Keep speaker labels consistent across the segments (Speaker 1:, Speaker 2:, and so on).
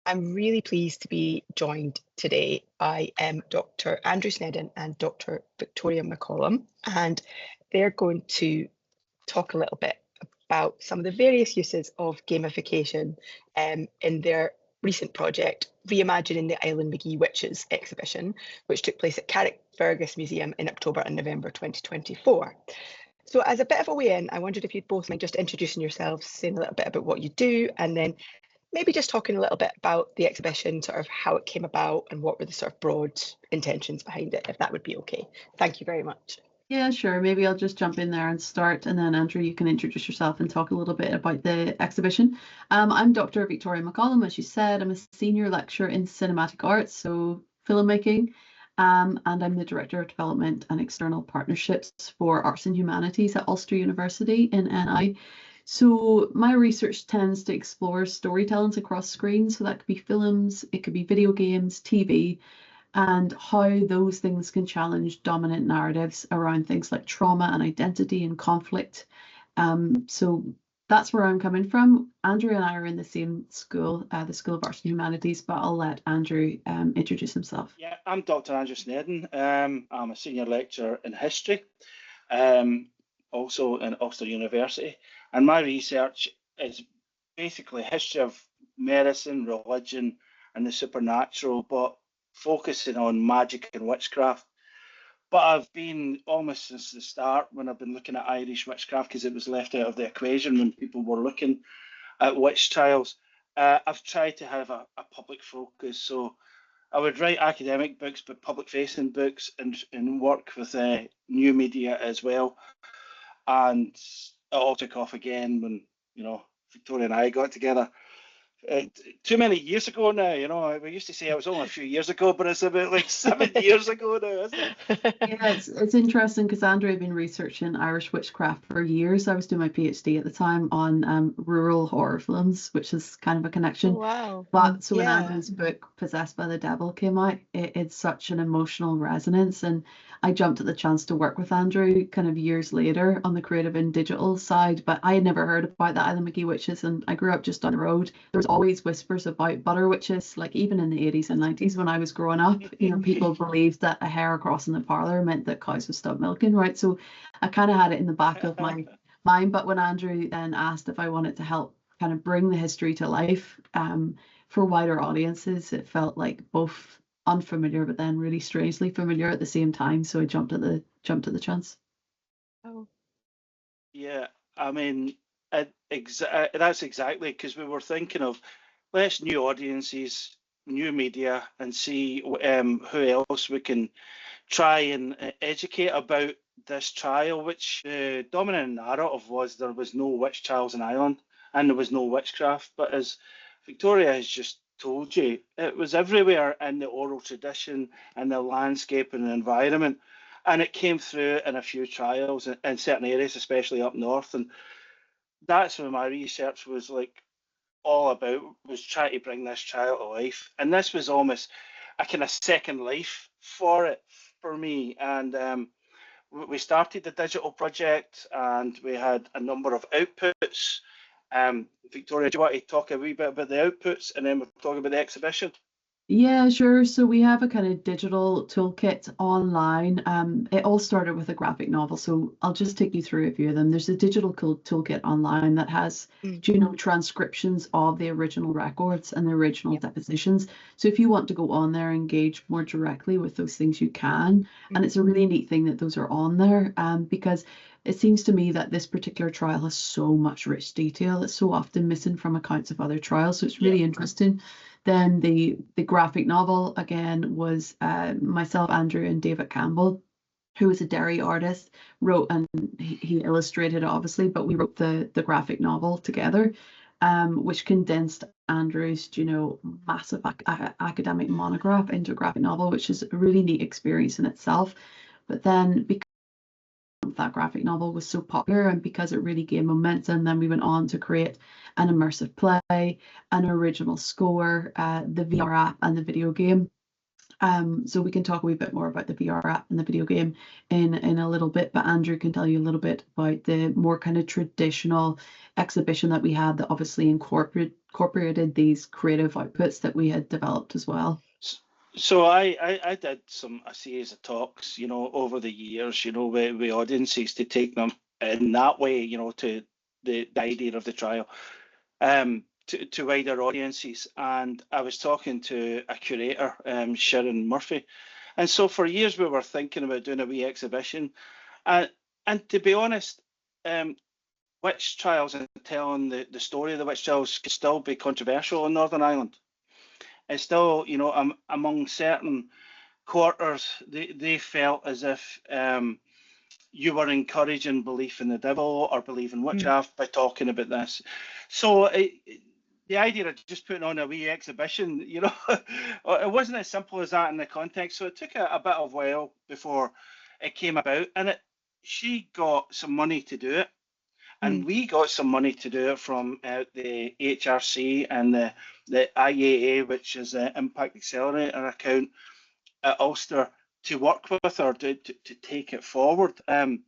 Speaker 1: I'm really pleased to be joined today by Dr. Andrew Sneddon and Dr. Victoria McCollum, and they're going to talk a little bit about some of the various uses of gamification in their recent project, Reimagining the Islandmagee Witches exhibition, which took place at Carrickfergus Museum in October and November 2024. So as a bit of a way in, I wondered if you'd both mind just introducing yourselves, saying a little bit about what you do, and then maybe just talking a little bit about the exhibition, sort of how it came about and what were the sort of broad intentions behind it, if that would be okay. Thank you very much.
Speaker 2: Yeah, sure. Maybe I'll just jump in there and start, and then Andrew, you can introduce yourself and talk a little bit about the exhibition. I'm Dr. Victoria McCollum, as you said. I'm a senior lecturer in cinematic arts, so filmmaking, and I'm the Director of Development and External Partnerships for Arts and Humanities at Ulster University in NI. So my research tends to explore storytelling across screens. So that could be films, it could be video games, TV, and how those things can challenge dominant narratives around things like trauma and identity and conflict. So that's where I'm coming from. Andrew and I are in the same school, the School of Arts and Humanities, but I'll let Andrew introduce himself.
Speaker 3: Yeah, I'm Dr. Andrew Sneddon. I'm a senior lecturer in history, also in Ulster University. And my research is basically history of medicine, religion, and the supernatural, but focusing on magic and witchcraft. But I've been almost since the start when I've been looking at Irish witchcraft, because it was left out of the equation when people were looking at witch trials. I've tried to have a public focus. So I would write academic books, but public-facing books, and work with new media as well. And it all took off again when, Victoria and I got together. Too many years ago now, we used to say it was only a few years ago, but it's about like 7 years ago now, isn't it?
Speaker 2: Yeah, it's interesting because Andrew had been researching Irish witchcraft for years. I was doing my PhD at the time on rural horror films, which is kind of a connection.
Speaker 1: Oh, wow.
Speaker 2: But so when Andrew's book Possessed by the Devil came out, it's such an emotional resonance, and I jumped at the chance to work with Andrew kind of years later on the creative and digital side. But I had never heard about the Islandmagee Witches, and I grew up just down the road. There was always whispers about butter witches, like even in the 80s and 90s when I was growing up, people believed that a hair across in the parlor meant that cows would stop milking, right? So I kind of had it in the back of my mind. But when Andrew then asked if I wanted to help kind of bring the history to life for wider audiences, it felt like both unfamiliar but then really strangely familiar at the same time. So I jumped at the chance.
Speaker 1: Oh.
Speaker 3: Yeah, I mean, that's exactly, because we were thinking of let's new audiences, new media, and see who else we can try and educate about this trial, which the dominant narrative was there was no witch trials in Ireland and there was no witchcraft. But as Victoria has just told you, it was everywhere in the oral tradition and the landscape and the environment. And it came through in a few trials in certain areas, especially up north. And that's where my research was all about, was trying to bring this trial to life. And this was almost a kind of second life for it for me. And we started the digital project and we had a number of outputs. Victoria, do you want to talk a wee bit about the outputs and then we'll talk about the exhibition?
Speaker 2: Yeah, sure. So we have a kind of digital toolkit online. It all started with a graphic novel. So I'll just take you through a few of them. There's a digital toolkit online that has, transcriptions of the original records and the original depositions. So if you want to go on there and engage more directly with those things, you can. And it's a really neat thing that those are on there because it seems to me that this particular trial has so much rich detail. It's so often missing from accounts of other trials. So it's really interesting. Then the graphic novel, again, was myself, Andrew, and David Campbell, who was a Derry artist, wrote, and he illustrated it, obviously, but we wrote the graphic novel together, which condensed Andrew's, massive academic monograph into a graphic novel, which is a really neat experience in itself. But then because that graphic novel was so popular and because it really gained momentum, then we went on to create an immersive play, an original score, the VR app and the video game. So we can talk a wee bit more about the VR app and the video game in a little bit, but Andrew can tell you a little bit about the more kind of traditional exhibition that we had that obviously incorporated these creative outputs that we had developed as well.
Speaker 3: So I did a series of talks, over the years, with audiences to take them in that way, to the idea of the trial. To wider audiences, and I was talking to a curator, Sharon Murphy, and so for years we were thinking about doing a wee exhibition, and to be honest, witch trials and telling the story of the witch trials could still be controversial in Northern Ireland. It's still, among certain quarters, they felt as if you were encouraging belief in the devil or belief in witchcraft by talking about this. So the idea of just putting on a wee exhibition, it wasn't as simple as that in the context. So it took a bit of while before it came about, and she got some money to do it, and we got some money to do it from the HRC and the IAA, which is the Impact Accelerator account at Ulster, to work with her to take it forward. And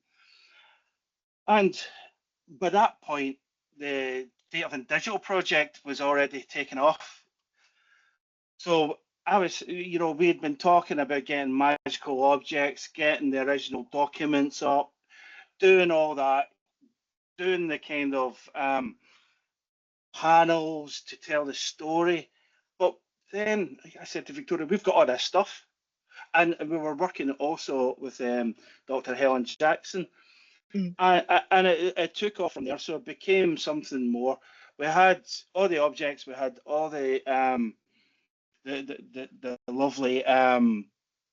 Speaker 3: by that point, the Data and Digital project was already taken off. So I was, we had been talking about getting magical objects, getting the original documents up, doing all that, doing the kind of panels to tell the story. But then I said to Victoria, we've got all this stuff. And we were working also with Dr. Helen Jackson. And it took off from there. So it became something more. We had all the objects, we had all the lovely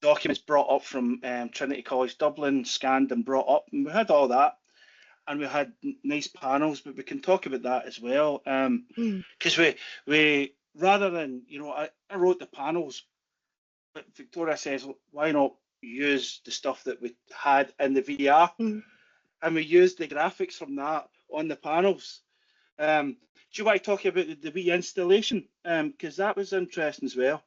Speaker 3: documents brought up from Trinity College Dublin, scanned and brought up, and we had all that. And we had nice panels, but we can talk about that as well. Because we rather than, I wrote the panels, but Victoria says, why not use the stuff that we had in the VR? And we used the graphics from that on the panels. Do you want to talk about the wee installation? Because that was interesting as well.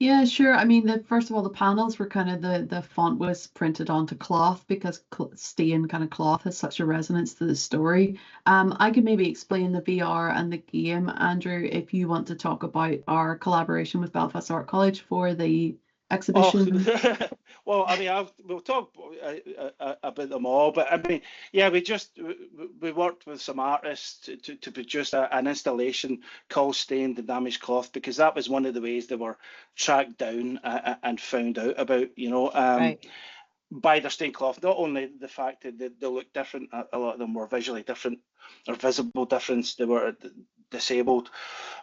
Speaker 2: Yeah, sure. I mean, first of all, the panels were kind of the font was printed onto cloth because stained kind of cloth has such a resonance to the story. I could maybe explain the VR and the game, Andrew, if you want to talk about our collaboration with Belfast Art College for the exhibition.
Speaker 3: Oh, well, I mean, we'll talk about them all, but I mean, yeah, we worked with some artists to produce an installation called Stained and Damaged Cloth, because that was one of the ways they were tracked down and found out about,
Speaker 1: Right.
Speaker 3: by their stained cloth. Not only the fact that they look different, a lot of them were visually different or visible difference. They were disabled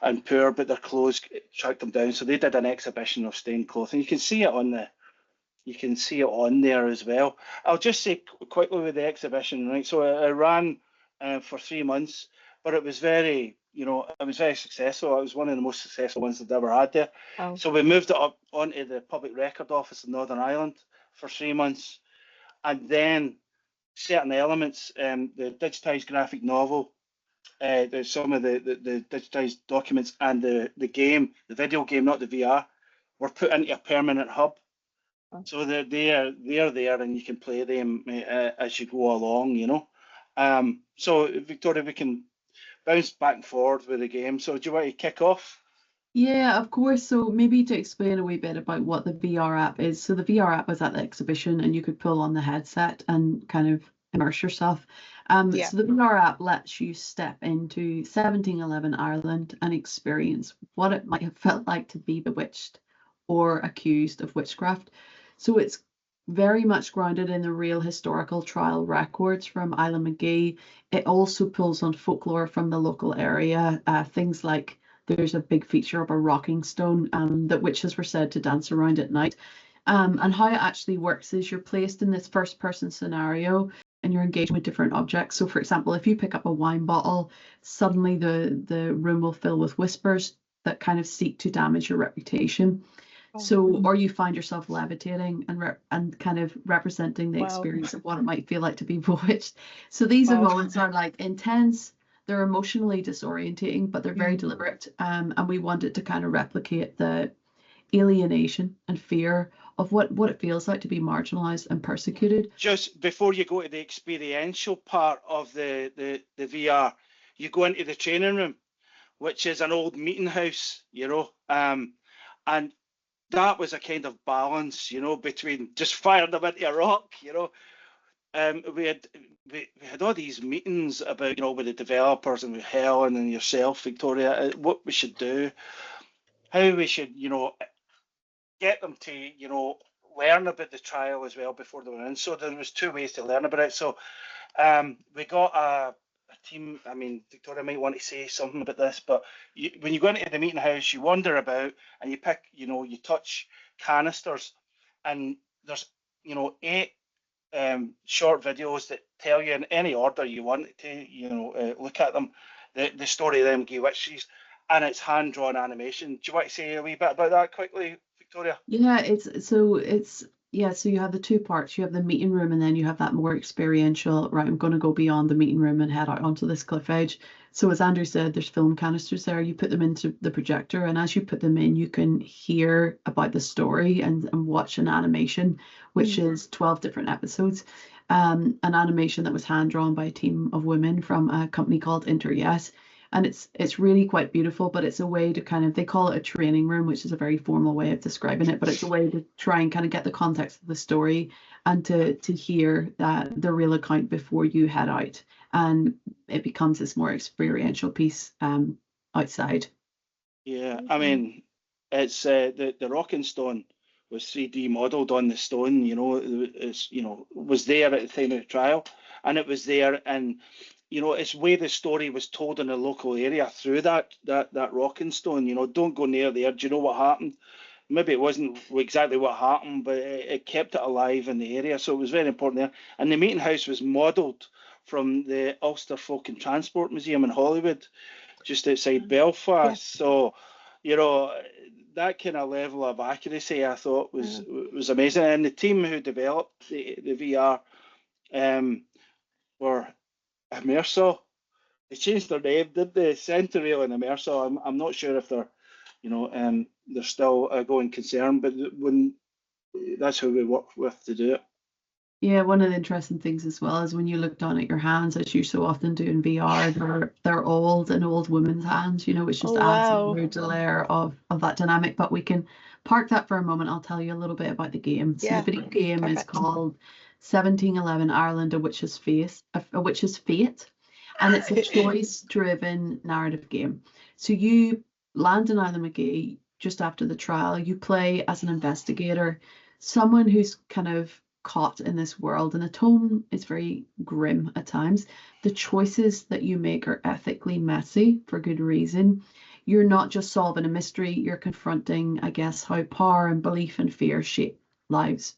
Speaker 3: and poor, but their clothes tracked them down. So they did an exhibition of stained cloth, and you can see it on there as well. I'll just say quickly with the exhibition, right? So it ran for 3 months, but it was very, it was very successful. It was one of the most successful ones I've ever had there.
Speaker 1: Oh.
Speaker 3: So we moved it up onto the Public Record Office in Northern Ireland for 3 months, and then certain elements, the digitised graphic novel, there's some of the digitised documents, and the game, the video game, not the VR, were put into a permanent hub.
Speaker 1: Oh.
Speaker 3: So they're there, and you can play them as you go along, So Victoria, we can bounce back and forward with the game. So do you want to kick off?
Speaker 2: Yeah, of course. So maybe to explain a wee bit about what the VR app is. So the VR app was at the exhibition, and you could pull on the headset and kind of immerse yourself.
Speaker 1: Yeah.
Speaker 2: So the VR app lets you step into 1711 Ireland and experience what it might have felt like to be bewitched or accused of witchcraft. So it's very much grounded in the real historical trial records from Islandmagee. It also pulls on folklore from the local area, things like there's a big feature of a rocking stone that witches were said to dance around at night. And how it actually works is you're placed in this first person scenario and you're engaging with different objects. So for example, if you pick up a wine bottle, suddenly the room will fill with whispers that kind of seek to damage your reputation. So, or you find yourself levitating and kind of representing the experience of what it might feel like to be bewitched. So these moments are like intense, they're emotionally disorientating, but they're very deliberate. And we wanted to kind of replicate the alienation and fear of what it feels like to be marginalized and persecuted.
Speaker 3: Just before you go to the experiential part of the VR, you go into the training room, which is an old meeting house, and that was a kind of balance, between just firing them into a rock, we had all these meetings about, with the developers and with Helen and yourself, Victoria, what we should do, how we should, get them to, learn about the trial as well before they were in. So there was 2 ways to learn about it. So we got a team. I mean, Victoria might want to say something about this, but when you go into the meeting house, you wander about and you pick, you touch canisters, and there's, 8 short videos that tell you in any order you want to, look at them, the story of the Islandmagee Witches, and it's hand-drawn animation. Do you want to say a wee bit about that quickly, Victoria?
Speaker 2: Yeah, so you have the 2 parts. You have the meeting room, and then you have that more experiential, right, I'm going to go beyond the meeting room and head out onto this cliff edge. So as Andrew said, there's film canisters there. You put them into the projector, and as you put them in, you can hear about the story and watch an animation, which is 12 different episodes. An animation that was hand-drawn by a team of women from a company called Yes. And it's really quite beautiful, but it's a way to they call it a training room, which is a very formal way of describing it, but it's a way to try and kind of get the context of the story and to hear the real account before you head out. And it becomes this more experiential piece outside.
Speaker 3: Yeah, I mean, it's the rocking stone was 3D modelled on the stone, was there at the time of the trial, and it was there, and it's where the story was told in a local area through that rocking stone. Don't go near there. Do you know what happened? Maybe it wasn't exactly what happened, but it kept it alive in the area. So it was very important there. And the meeting house was modelled from the Ulster Folk and Transport Museum in Hollywood, just outside Belfast. Yeah. So, that kind of level of accuracy, I thought was amazing. And the team who developed the VR were Immersive. They changed their name, did they? Centerrail and Immersive. I'm not sure if they're, they're still a going concern, but that's who we worked with to do it.
Speaker 2: Yeah, one of the interesting things as well is when you look down at your hands, as you so often do in VR, they're old women's hands, which just adds a layer of that dynamic. But we can park that for a moment. I'll tell you a little bit about the game. So the video game is called 1711 Ireland, A Witch's Fate, and it's a choice-driven narrative game. So you land in Islandmagee just after the trial. You play as an investigator, someone who's kind of caught in this world, and the tone is very grim at times. The choices that you make are ethically messy for good reason. You're not just solving a mystery, you're confronting, I guess, how power and belief and fear shape lives.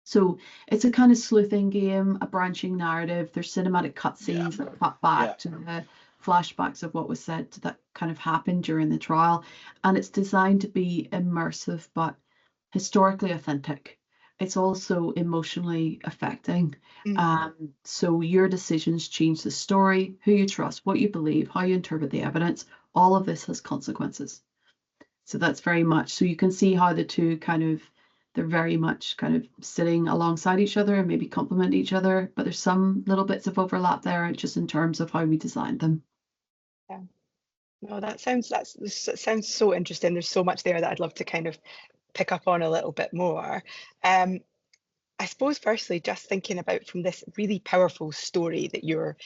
Speaker 2: So it's a kind of sleuthing game, a branching narrative. There's cinematic cutscenes that cut back to the flashbacks of what was said that kind of happened during the trial. And it's designed to be immersive, but historically authentic. It's also emotionally affecting. So your decisions change the story, who you trust, what you believe, how you interpret the evidence. All of this has consequences. So that's very much, so you can see how the two they're very much kind of sitting alongside each other and maybe complement each other, but there's some little bits of overlap there just in terms of how we designed them.
Speaker 1: Yeah. No, that sounds so interesting. There's so much there that I'd love to kind of pick up on a little bit more. I suppose firstly, just thinking about from this really powerful story that you're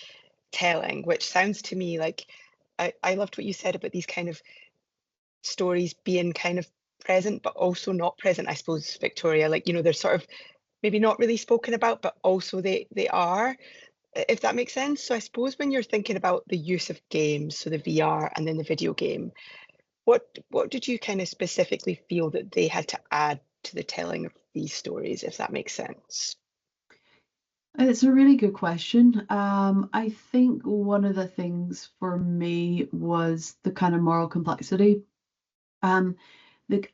Speaker 1: telling, which sounds to me like, I loved what you said about these kind of stories being kind of present, but also not present, I suppose, Victoria, like, they're sort of maybe not really spoken about, but also they are, if that makes sense. So I suppose when you're thinking about the use of games, so the VR and then the video game, what did you kind of specifically feel that they had to add to the telling of these stories, if that makes sense?
Speaker 2: It's a really good question. I think one of the things for me was the kind of moral complexity.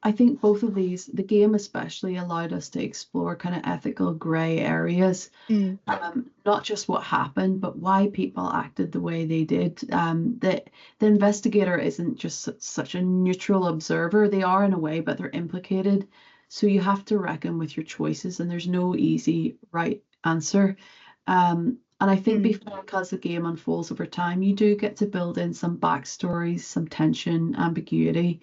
Speaker 2: I think both of these, the game especially, allowed us to explore kind of ethical grey areas, not just what happened, but why people acted the way they did. The investigator isn't just such a neutral observer. They are in a way, but they're implicated. So you have to reckon with your choices, and there's no easy right answer. And I think because the game unfolds over time, you do get to build in some backstories, some tension, ambiguity.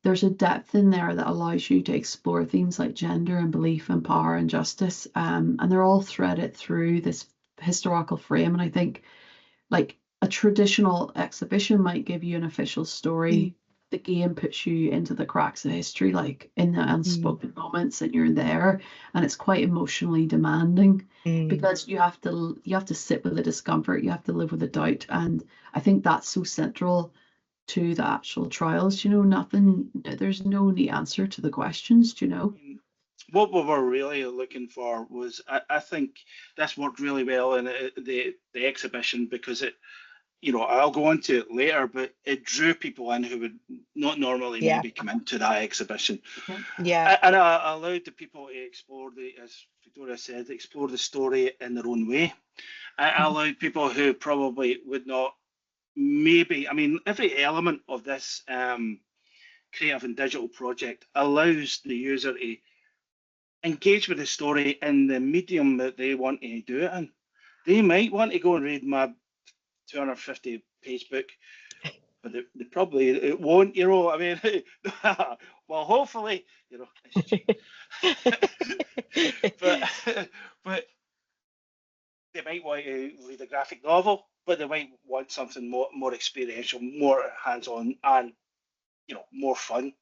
Speaker 2: There's a depth in there that allows you to explore themes like gender and belief and power and justice. And they're all threaded through this historical frame. And I think like a traditional exhibition might give you an official story. The game puts you into the cracks of history, like in the unspoken moments, and you're there, and it's quite emotionally demanding because you have to sit with the discomfort, you have to live with the doubt, and I think that's so central to the actual trials. There's no neat answer to the questions.
Speaker 3: What we were really looking for was, I think this worked really well in the exhibition, because it, I'll go into it later, but it drew people in who would not normally maybe come into that exhibition.
Speaker 1: Yeah.
Speaker 3: And I allowed the people to explore as Victoria said, explore the story in their own way. I allowed people who probably would not maybe, every element of this creative and digital project allows the user to engage with the story in the medium that they want to do it in. They might want to go and read my 250-page book, but they probably won't, well, hopefully, but they might want to read a graphic novel, but they might want something more experiential, more hands-on, and more fun.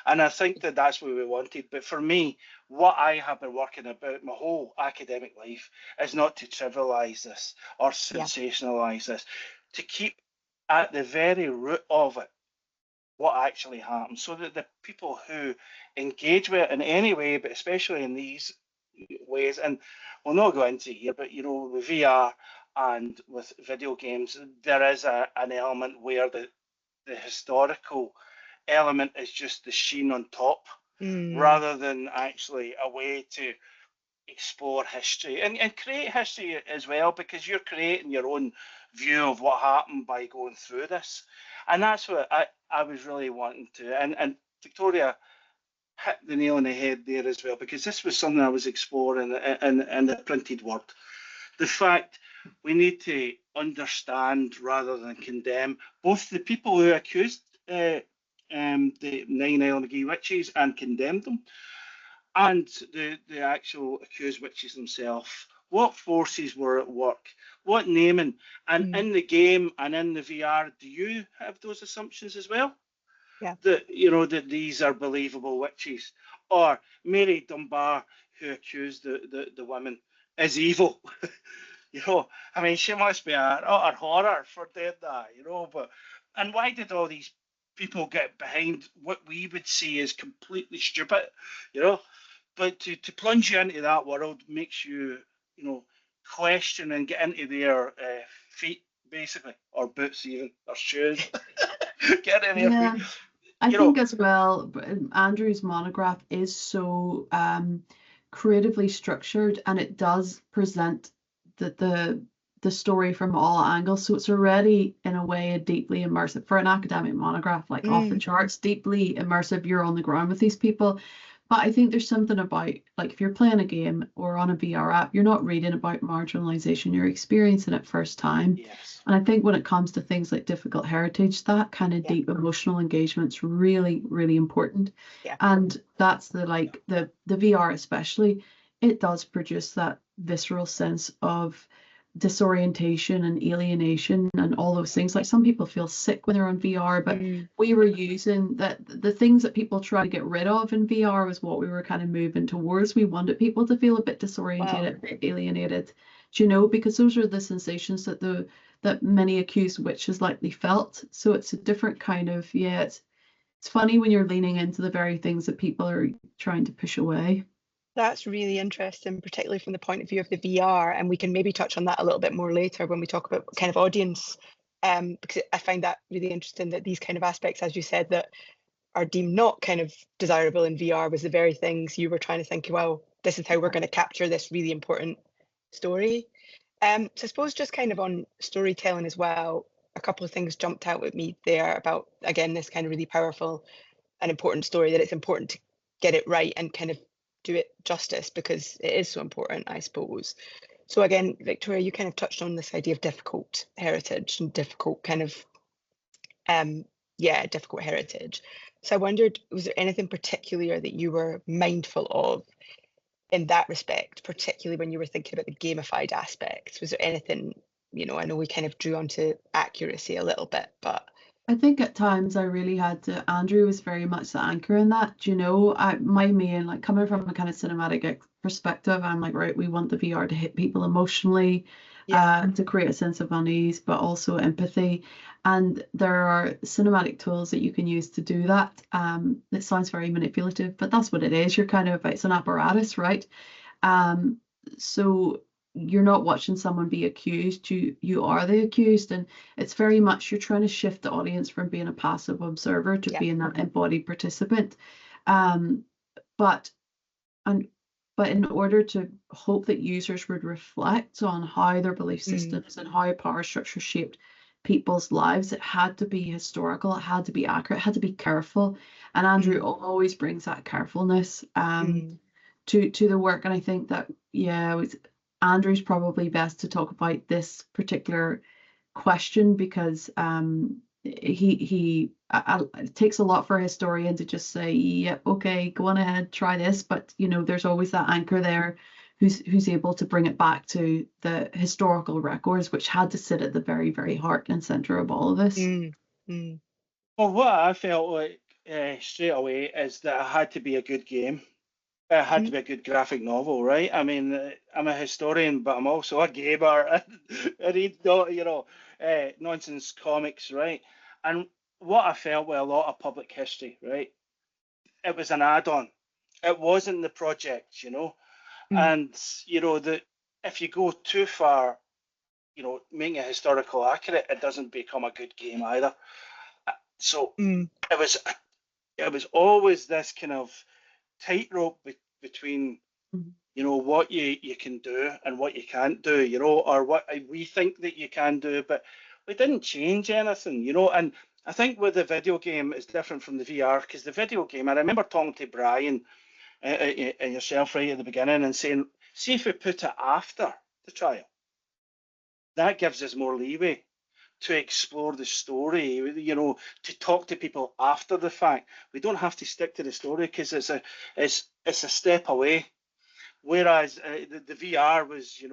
Speaker 3: And I think that's what we wanted. But for me, what I have been working about my whole academic life is not to trivialize this or sensationalize this, to keep at the very root of it what actually happens, so that the people who engage with it in any way, but especially in these ways, and we'll not go into here, but with VR and with video games, there is an element where the historical element is just the sheen on top, rather than actually a way to explore history and create history as well, because you're creating your own view of what happened by going through this. And that's what I was really wanting to, and Victoria hit the nail on the head there as well, because this was something I was exploring in the printed word. The fact we need to understand rather than condemn both the people who accused the 9 Islandmagee witches and condemned them, and the actual accused witches themselves. What forces were at work? What naming? And in the game and in the VR, do you have those assumptions as well?
Speaker 1: Yeah.
Speaker 3: That these are believable witches, or Mary Dunbar, who accused the women, is evil. She must be an utter horror for doing that. And why did all these people get behind what we would see as completely stupid? But to plunge you into that world makes you, question and get into their feet, basically, or boots even, or shoes. Get in their feet.
Speaker 2: I think as well, Andrew's monograph is so creatively structured, and it does present the story from all angles. So it's already, in a way, a deeply immersive, for an academic monograph, like off the charts, deeply immersive. You're on the ground with these people. But I think there's something about, like, if you're playing a game or on a VR app, you're not reading about marginalization, you're experiencing it first time.
Speaker 3: Yes.
Speaker 2: And I think when it comes to things like difficult heritage, that kind of deep emotional engagement's really, really important.
Speaker 1: Yeah.
Speaker 2: And that's the VR especially, it does produce that visceral sense of disorientation and alienation and all those things. Like, some people feel sick when they're on VR, but we were using the things that people try to get rid of in VR was what we were kind of moving towards. We wanted people to feel a bit disorientated, a bit alienated, because those are the sensations that many accused witches likely felt. So it's a different kind of, it's funny when you're leaning into the very things that people are trying to push away.
Speaker 1: That's really interesting, particularly from the point of view of the VR, and we can maybe touch on that a little bit more later when we talk about kind of audience, because I find that really interesting, that these kind of aspects, as you said, that are deemed not kind of desirable in VR was the very things you were trying to think, well, this is how we're going to capture this really important story. So I suppose just kind of on storytelling as well, a couple of things jumped out at me there about, again, this kind of really powerful and important story, that it's important to get it right and kind of do it justice because it is so important, I suppose. So again, Victoria, you kind of touched on this idea of difficult heritage and difficult kind of, difficult heritage. So I wondered, was there anything particular that you were mindful of in that respect, particularly when you were thinking about the gamified aspects? Was there anything, I know we kind of drew onto accuracy a little bit, but
Speaker 2: I think at times I really had to, Andrew was very much the anchor in that, my main, like coming from a kind of cinematic perspective, I'm like, right, we want the VR to hit people emotionally, to create a sense of unease, but also empathy. And there are cinematic tools that you can use to do that. It sounds very manipulative, but that's what it is. It's an apparatus, right? So you're not watching someone be accused, you are the accused, and it's very much you're trying to shift the audience from being a passive observer to being that embodied participant. But in order to hope that users would reflect on how their belief systems and how power structure shaped people's lives, it had to be historical, it had to be accurate, it had to be careful. And Andrew always brings that carefulness to the work. And I think that, Andrew's probably best to talk about this particular question because it takes a lot for a historian to just say, yep, okay, go on ahead, try this. But there's always that anchor there who's able to bring it back to the historical records, which had to sit at the very, very heart and center of all of this.
Speaker 3: Well, what I felt like straight away is that it had to be a good game. It had to be a good graphic novel, right? I mean, I'm a historian, but I'm also a gamer. I read, nonsense comics, right? And what I felt with a lot of public history, right? It was an add-on. It wasn't the project, And, that if you go too far, making it historical accurate, it doesn't become a good game either. So it was always this kind of tightrope between what you can do and what you can't do, or what we think that you can do, but we didn't change anything, and I think with the video game it's different from the VR, because the video game, I remember talking to Brian and yourself right at the beginning and saying, see if we put it after the trial, that gives us more leeway to explore the story, to talk to people after the fact. We don't have to stick to the story because it's a step away. Whereas the VR was,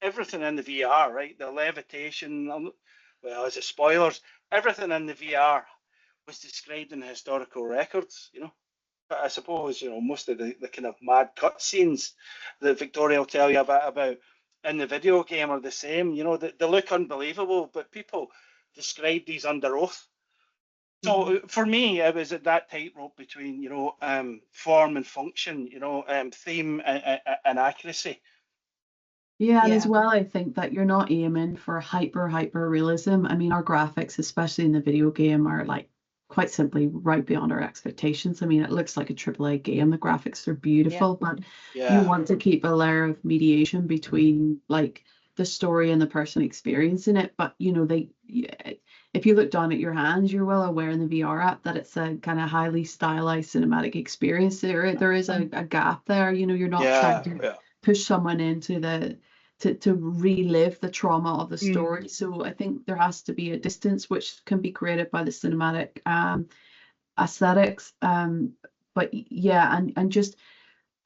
Speaker 3: everything in the VR, right? The levitation, well, as a spoilers, everything in the VR was described in the historical records, But I suppose, most of the kind of mad cutscenes that Victoria will tell you about in the video game are the same. They look unbelievable, but people describe these under oath. So for me, it was at that tightrope between, form and function, theme and accuracy.
Speaker 2: Yeah, and as well, I think that you're not aiming for hyper realism. I mean, our graphics, especially in the video game, are like quite simply right beyond our expectations. I mean, it looks like a AAA game. The graphics are beautiful, but you want to keep a layer of mediation between like the story and the person experiencing it. But if you look down at your hands, you're well aware in the VR app that it's a kind of highly stylized cinematic experience. There is a gap there. You're not trying to push someone into to relive the trauma of the story. So I think there has to be a distance which can be created by the cinematic aesthetics. But and just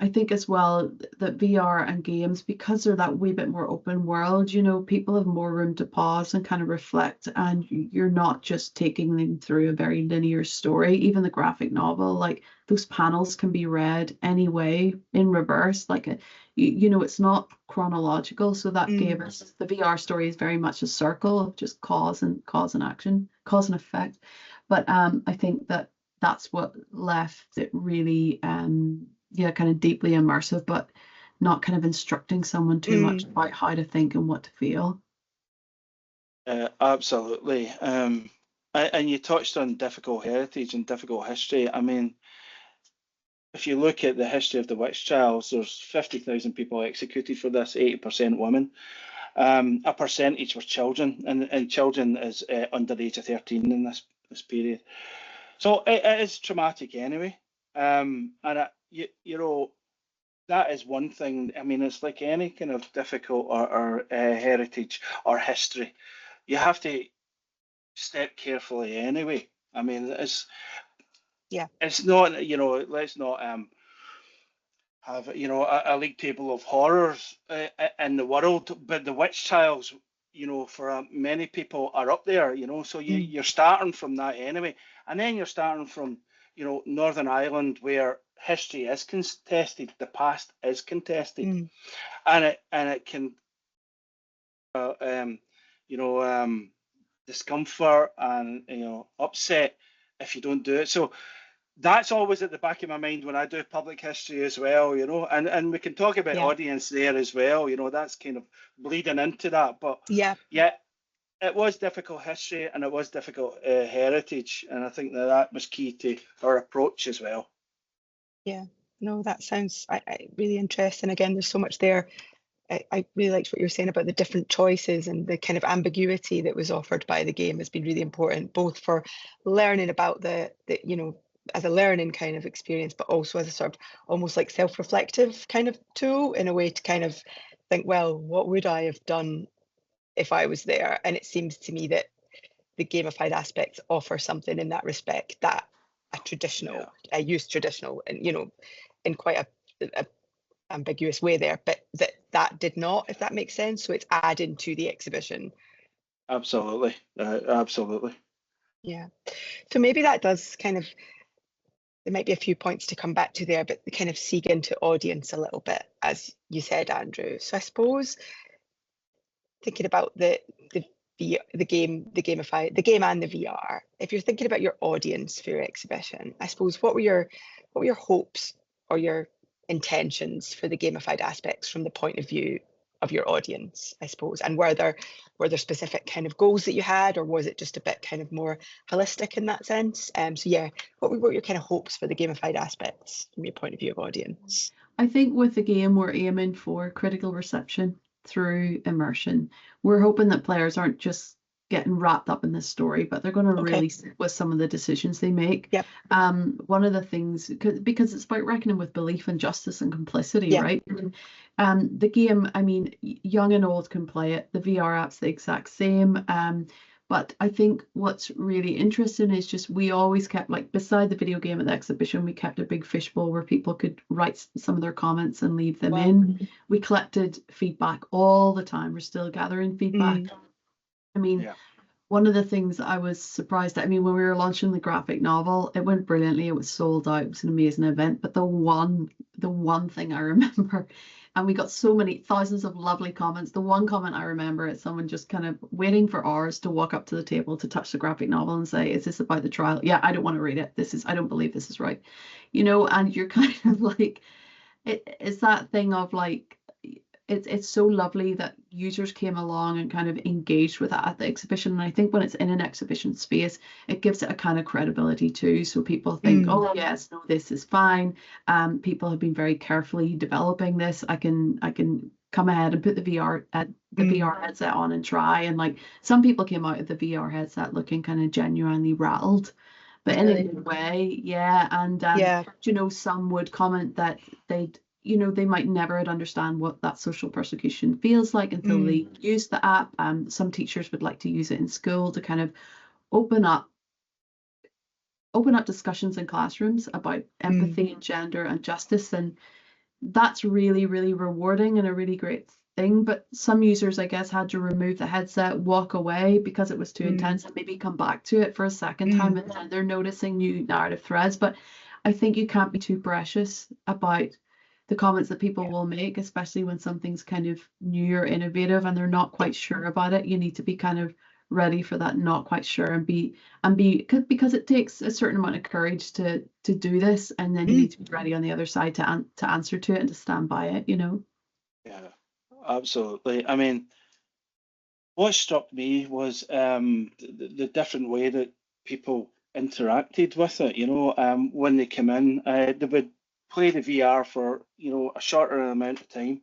Speaker 2: I think as well that VR and games, because they're that wee bit more open world, people have more room to pause and kind of reflect, and you're not just taking them through a very linear story. Even the graphic novel, like those panels can be read anyway in reverse, like it's not chronological. So that gave us, the VR story is very much a circle of just cause and action, cause and effect. But I think that's what left it really kind of deeply immersive, but not kind of instructing someone too much about how to think and what to feel.
Speaker 3: Absolutely. And you touched on difficult heritage and difficult history. I mean, if you look at the history of the witch trials, there's 50,000 people executed for this, 80% women. A percentage were children, and children is under the age of 13 in this period. So it is traumatic anyway. And you know, that is one thing. I mean, it's like any kind of difficult or heritage or history. You have to step carefully anyway. I mean, it's not, you know, let's not have, you know, a league table of horrors in the world, but the witch trials, you know, for many people are up there, you know, so you're starting from that anyway, and then you're starting from, you know, Northern Ireland, where history is contested, the past is contested, and it can you know, discomfort and, you know, upset if you don't do it. So that's always at the back of my mind when I do public history as well, you know, and we can talk about audience there as well, you know, that's kind of bleeding into that. But yeah, it was difficult history and it was difficult heritage, and I think that was key to our approach as well.
Speaker 1: Yeah, no, that sounds really interesting. Again, there's so much there. I really liked what you were saying about the different choices, and the kind of ambiguity that was offered by the game has been really important, both for learning about the you know, as a learning kind of experience, but also as a sort of almost like self-reflective kind of tool, in a way to kind of think, well, what would I have done if I was there? And it seems to me that the gamified aspects offer something in that respect that a traditional, I use traditional, and, you know, in quite a ambiguous way there, but that did not, if that makes sense. So it's adding to the exhibition.
Speaker 3: Absolutely, absolutely.
Speaker 1: Yeah. So maybe that does kind of, there might be a few points to come back to there, but kind of seek into audience a little bit, as you said, Andrew. So I suppose thinking about the game and the VR, if you're thinking about your audience for your exhibition, I suppose what were your hopes or your intentions for the gamified aspects from the point of view of your audience, I suppose? And were there specific kind of goals that you had, or was it just a bit kind of more holistic in that sense? So yeah, what were your kind of hopes for the gamified aspects from your point of view of audience?
Speaker 2: I think with the game, we're aiming for critical reception through immersion. We're hoping that players aren't just getting wrapped up in this story, but they're going to really sit with some of the decisions they make.
Speaker 1: Yep.
Speaker 2: One of the things, because it's about reckoning with belief and justice and complicity, right? The game, I mean, young and old can play it. The VR app's the exact same. But I think what's really interesting is just, we always kept, like, beside the video game at the exhibition, we kept a big fishbowl where people could write some of their comments and leave them in. We collected feedback all the time. We're still gathering feedback. I mean, one of the things I was surprised at, I mean, when we were launching the graphic novel, it went brilliantly. It was sold out. It was an amazing event. But the one thing I remember, and we got so many thousands of lovely comments. The one comment I remember is someone just kind of waiting for hours to walk up to the table to touch the graphic novel and say, "Is this about the trial?" "Yeah, I don't want to read it. I don't believe this is right." You know, and you're kind of like, it's that thing of like, it's so lovely that users came along and kind of engaged with that at the exhibition. And I think when it's in an exhibition space, it gives it a kind of credibility too. So people think, oh yes, no, this is fine. People have been very carefully developing this. I can come ahead and put the VR headset on and try. And like, some people came out of the VR headset looking kind of genuinely rattled, but in a good way. Yeah. And you know, some would comment that they might never understand what that social persecution feels like until they use the app. Some teachers would like to use it in school to kind of open up discussions in classrooms about empathy and gender and justice, and that's really, really rewarding and a really great thing. But some users, I guess, had to remove the headset, walk away because it was too intense, and maybe come back to it for a second time, and then they're noticing new narrative threads. But I think you can't be too precious about the comments that people will make, especially when something's kind of new or innovative and they're not quite sure about it. You need to be kind of ready for that not quite sure, and be because it takes a certain amount of courage to do this, and then you need to be ready on the other side to answer to it and to stand by it, you know.
Speaker 3: Yeah, absolutely. I mean, what struck me was the different way that people interacted with it. When they come in, they would play the VR for a shorter amount of time.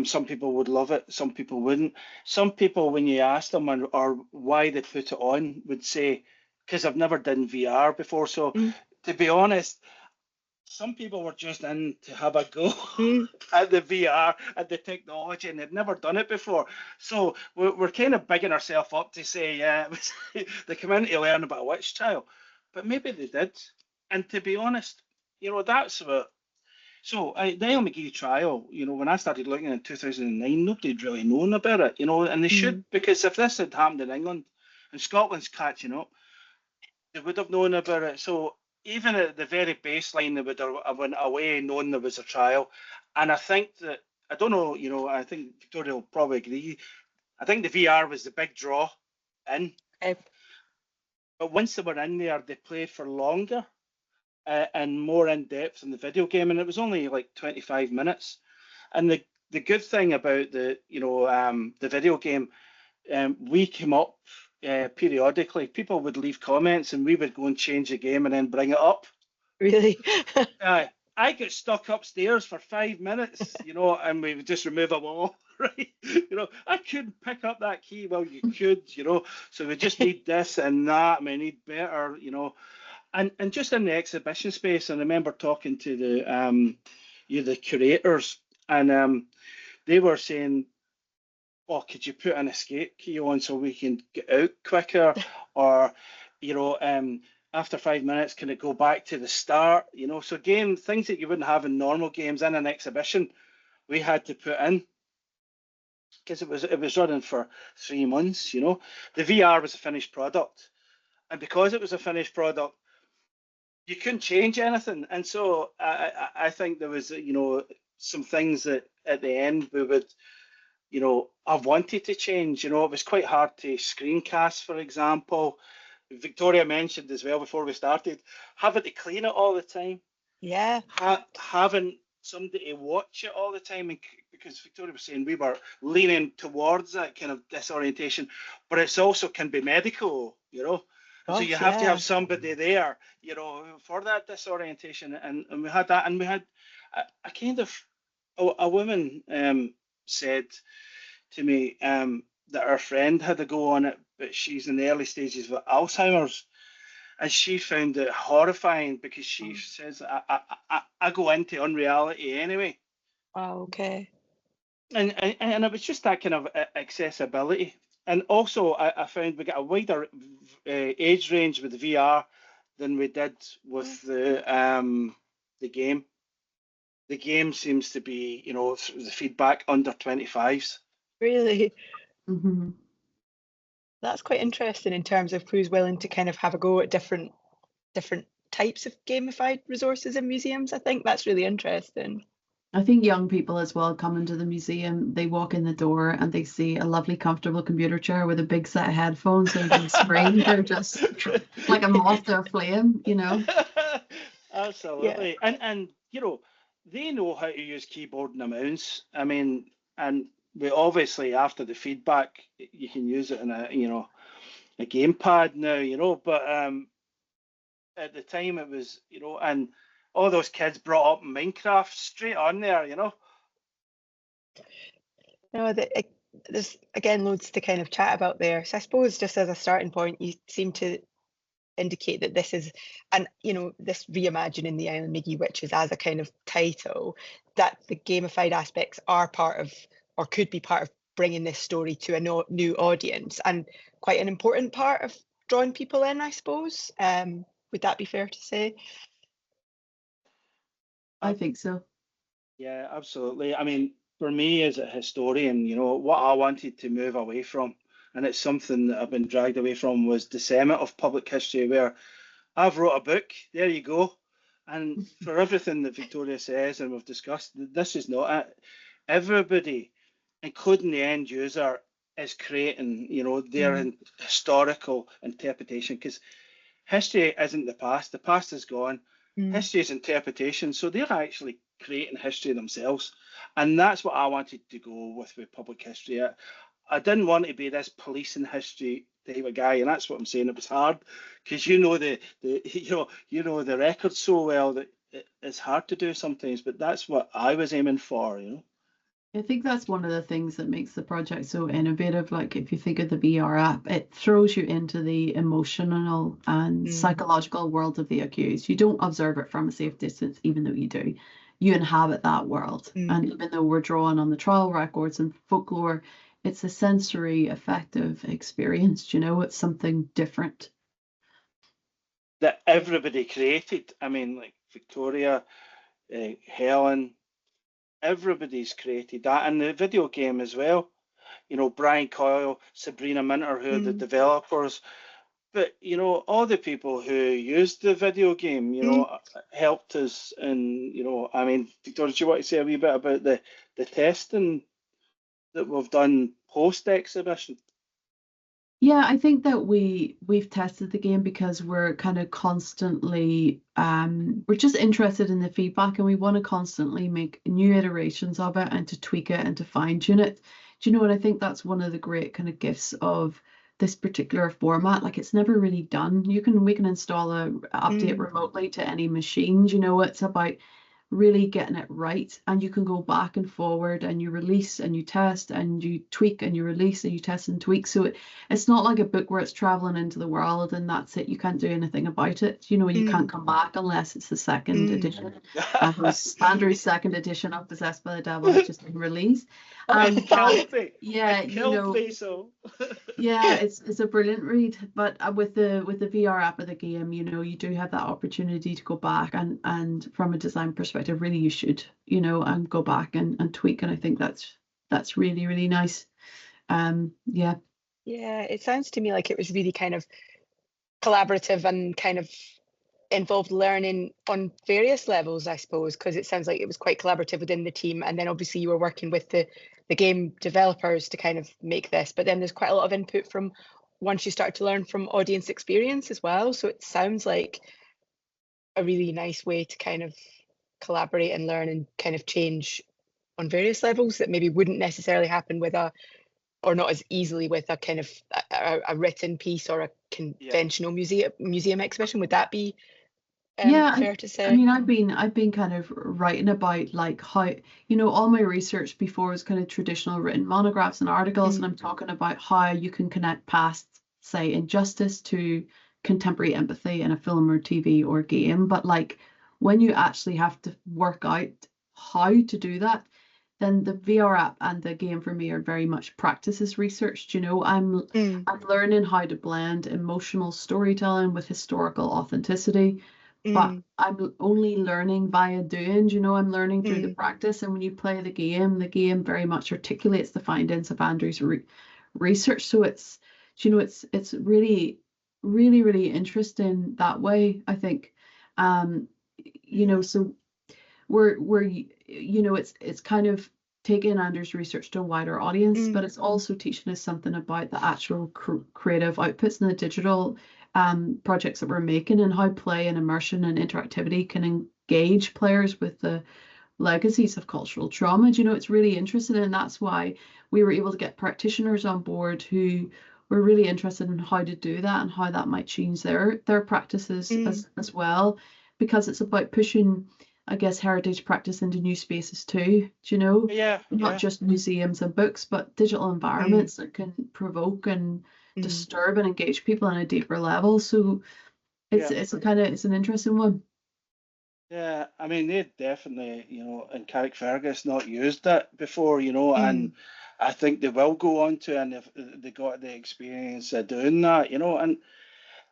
Speaker 3: Some people would love it, some people wouldn't. Some people, when you ask them or why they put it on, would say, because I've never done VR before. So to be honest, some people were just in to have a go at the VR, at the technology, and they'd never done it before. So we're kind of bigging ourselves up to say, yeah, they come in to learn about a witch trial, but maybe they did. And to be honest, that's what. So the Islandmagee trial, when I started looking in 2009, nobody'd really known about it, and they should, because if this had happened in England and Scotland's catching up, they would have known about it. So even at the very baseline, they would have went away knowing there was a trial. And I think that, I don't know, I think Victoria will probably agree, I think the VR was the big draw in. But once they were in there, they played for longer and more in depth in the video game. And it was only like 25 minutes. And the good thing about the video game, we came up periodically. People would leave comments and we would go and change the game and then bring it up.
Speaker 1: Really?
Speaker 3: I got stuck upstairs for 5 minutes, and we would just remove a wall, right? I couldn't pick up that key. Well, you could, so we just need this and that, and we need better, and just in the exhibition space. I remember talking to the curators, and they were saying, oh, could you put an escape key on so we can get out quicker? Or, after 5 minutes, can it go back to the start? So again, things that you wouldn't have in normal games in an exhibition, we had to put in because it was running for 3 months. The VR was a finished product, and because it was a finished product, you couldn't change anything. And so I think there was some things that at the end we would I've wanted to change. It was quite hard to screencast, for example. Victoria mentioned as well before we started, having to clean it all the time.
Speaker 1: Yeah.
Speaker 3: Having somebody to watch it all the time, and because Victoria was saying we were leaning towards that kind of disorientation, but it's also can be medical, so you have to have somebody there, for that disorientation. And we had that, and we had a kind of a woman said to me that her friend had to go on it, but she's in the early stages of Alzheimer's, and she found it horrifying because she says, I go into unreality anyway.
Speaker 1: Oh, okay.
Speaker 3: And it was just that kind of accessibility. And also, I found we got a wider age range with the VR than we did with the game. The game seems to be, the feedback under 25s.
Speaker 1: Really?
Speaker 2: Mm-hmm.
Speaker 1: That's quite interesting in terms of who's willing to kind of have a go at different types of gamified resources in museums. I think that's really interesting.
Speaker 2: I think young people as well come into the museum, they walk in the door and they see a lovely comfortable computer chair with a big set of headphones and a big screen. They're just like a moth to a flame,
Speaker 3: Absolutely. Yeah. And they know how to use keyboard and a mouse. I mean, and we obviously, after the feedback, you can use it in a gamepad now, but at the time it was, and all those kids brought up Minecraft straight on there,
Speaker 1: No, there's again loads to kind of chat about there. So I suppose just as a starting point, you seem to indicate that this is, and this Reimagining the Islandmagee Witches as a kind of title, that the gamified aspects are part of, or could be part of, bringing this story to a new audience, and quite an important part of drawing people in, I suppose. Would that be fair to say?
Speaker 2: I think so.
Speaker 3: Yeah, absolutely. I mean, for me as a historian, what I wanted to move away from, and it's something that I've been dragged away from, was disseminative public history, where I've wrote a book, there you go. And for everything that Victoria says and we've discussed, this is not it. Everybody, including the end user, is creating, their historical interpretation, because history isn't the past. The past is gone. History is interpretation. So they're actually creating history themselves. And that's what I wanted to go with public history. I didn't want to be this policing history type of guy, and that's what I'm saying. It was hard because you know the you know the record so well that it's hard to do sometimes. But that's what I was aiming for, you know.
Speaker 2: I think that's one of the things that makes the project so innovative. Like if you think of the VR app, it throws you into the emotional and psychological world of the accused. You don't observe it from a safe distance, even though you do. You inhabit that world. And even though we're drawing on the trial records and folklore, it's a sensory affective experience, you know, it's something different.
Speaker 3: That everybody created. I mean, like Victoria, Helen, everybody's created that, and the video game as well. You know, Brian Coyle, Sabrina Minter, who are the developers. But, you know, all the people who used the video game, you know, helped us. And, you know, I mean, Victoria, do you want to say a wee bit about the testing that we've done post-exhibition?
Speaker 2: Yeah, I think that we've tested the game because we're kind of constantly we're just interested in the feedback, and we want to constantly make new iterations of it and to tweak it and to fine tune it. Do you know what? I think that's one of the great kind of gifts of this particular format. Like it's never really done. We can install a update remotely to any machine. You know, it's about really getting it right, and you can go back and forward and you release and you test and you tweak and you release and you test and tweak. So it's not like a book where it's traveling into the world and that's it, you can't do anything about it. You know, you can't come back unless it's the second edition. Andrew's second edition of Possessed by the Devil has just been released. Yeah, you know, yeah, it's a brilliant read. But with the VR app of the game, you know, you do have that opportunity to go back and from a design perspective, really you should, you know, and go back and tweak. And I think that's really, really nice. Yeah,
Speaker 1: it sounds to me like it was really kind of collaborative and kind of involved learning on various levels, I suppose, because it sounds like it was quite collaborative within the team, and then obviously you were working with the game developers to kind of make this, but then there's quite a lot of input from once you start to learn from audience experience as well. So it sounds like a really nice way to kind of collaborate and learn and kind of change on various levels that maybe wouldn't necessarily happen with or not as easily with a kind of a written piece or a conventional museum exhibition. Would that be fair to say?
Speaker 2: I mean, I've been kind of writing about like how, you know, all my research before was kind of traditional written monographs and articles, and I'm talking about how you can connect past, say, injustice to contemporary empathy in a film or TV or game. But like when you actually have to work out how to do that, then the VR app and the game for me are very much practices researched. You know, I'm learning how to blend emotional storytelling with historical authenticity. But I'm only learning via doing, you know, I'm learning through the practice. And when you play the game very much articulates the findings of Andrew's research. So it's, you know, it's really, really, really interesting that way, I think. You know, so we're you know, it's kind of taking Andrew's research to a wider audience, but it's also teaching us something about the actual creative outputs and the digital projects that we're making, and how play and immersion and interactivity can engage players with the legacies of cultural trauma. You know, it's really interesting, and that's why we were able to get practitioners on board who were really interested in how to do that and how that might change their practices as well, because it's about pushing, I guess, heritage practice into new spaces too, do you know? Not just museums and books, but digital environments that can provoke and disturb and engage people on a deeper level. So it's an interesting one.
Speaker 3: Yeah, I mean, they definitely, you know, in Carrickfergus not used it before, you know, and I think they will go on to, and if they got the experience of doing that, you know. And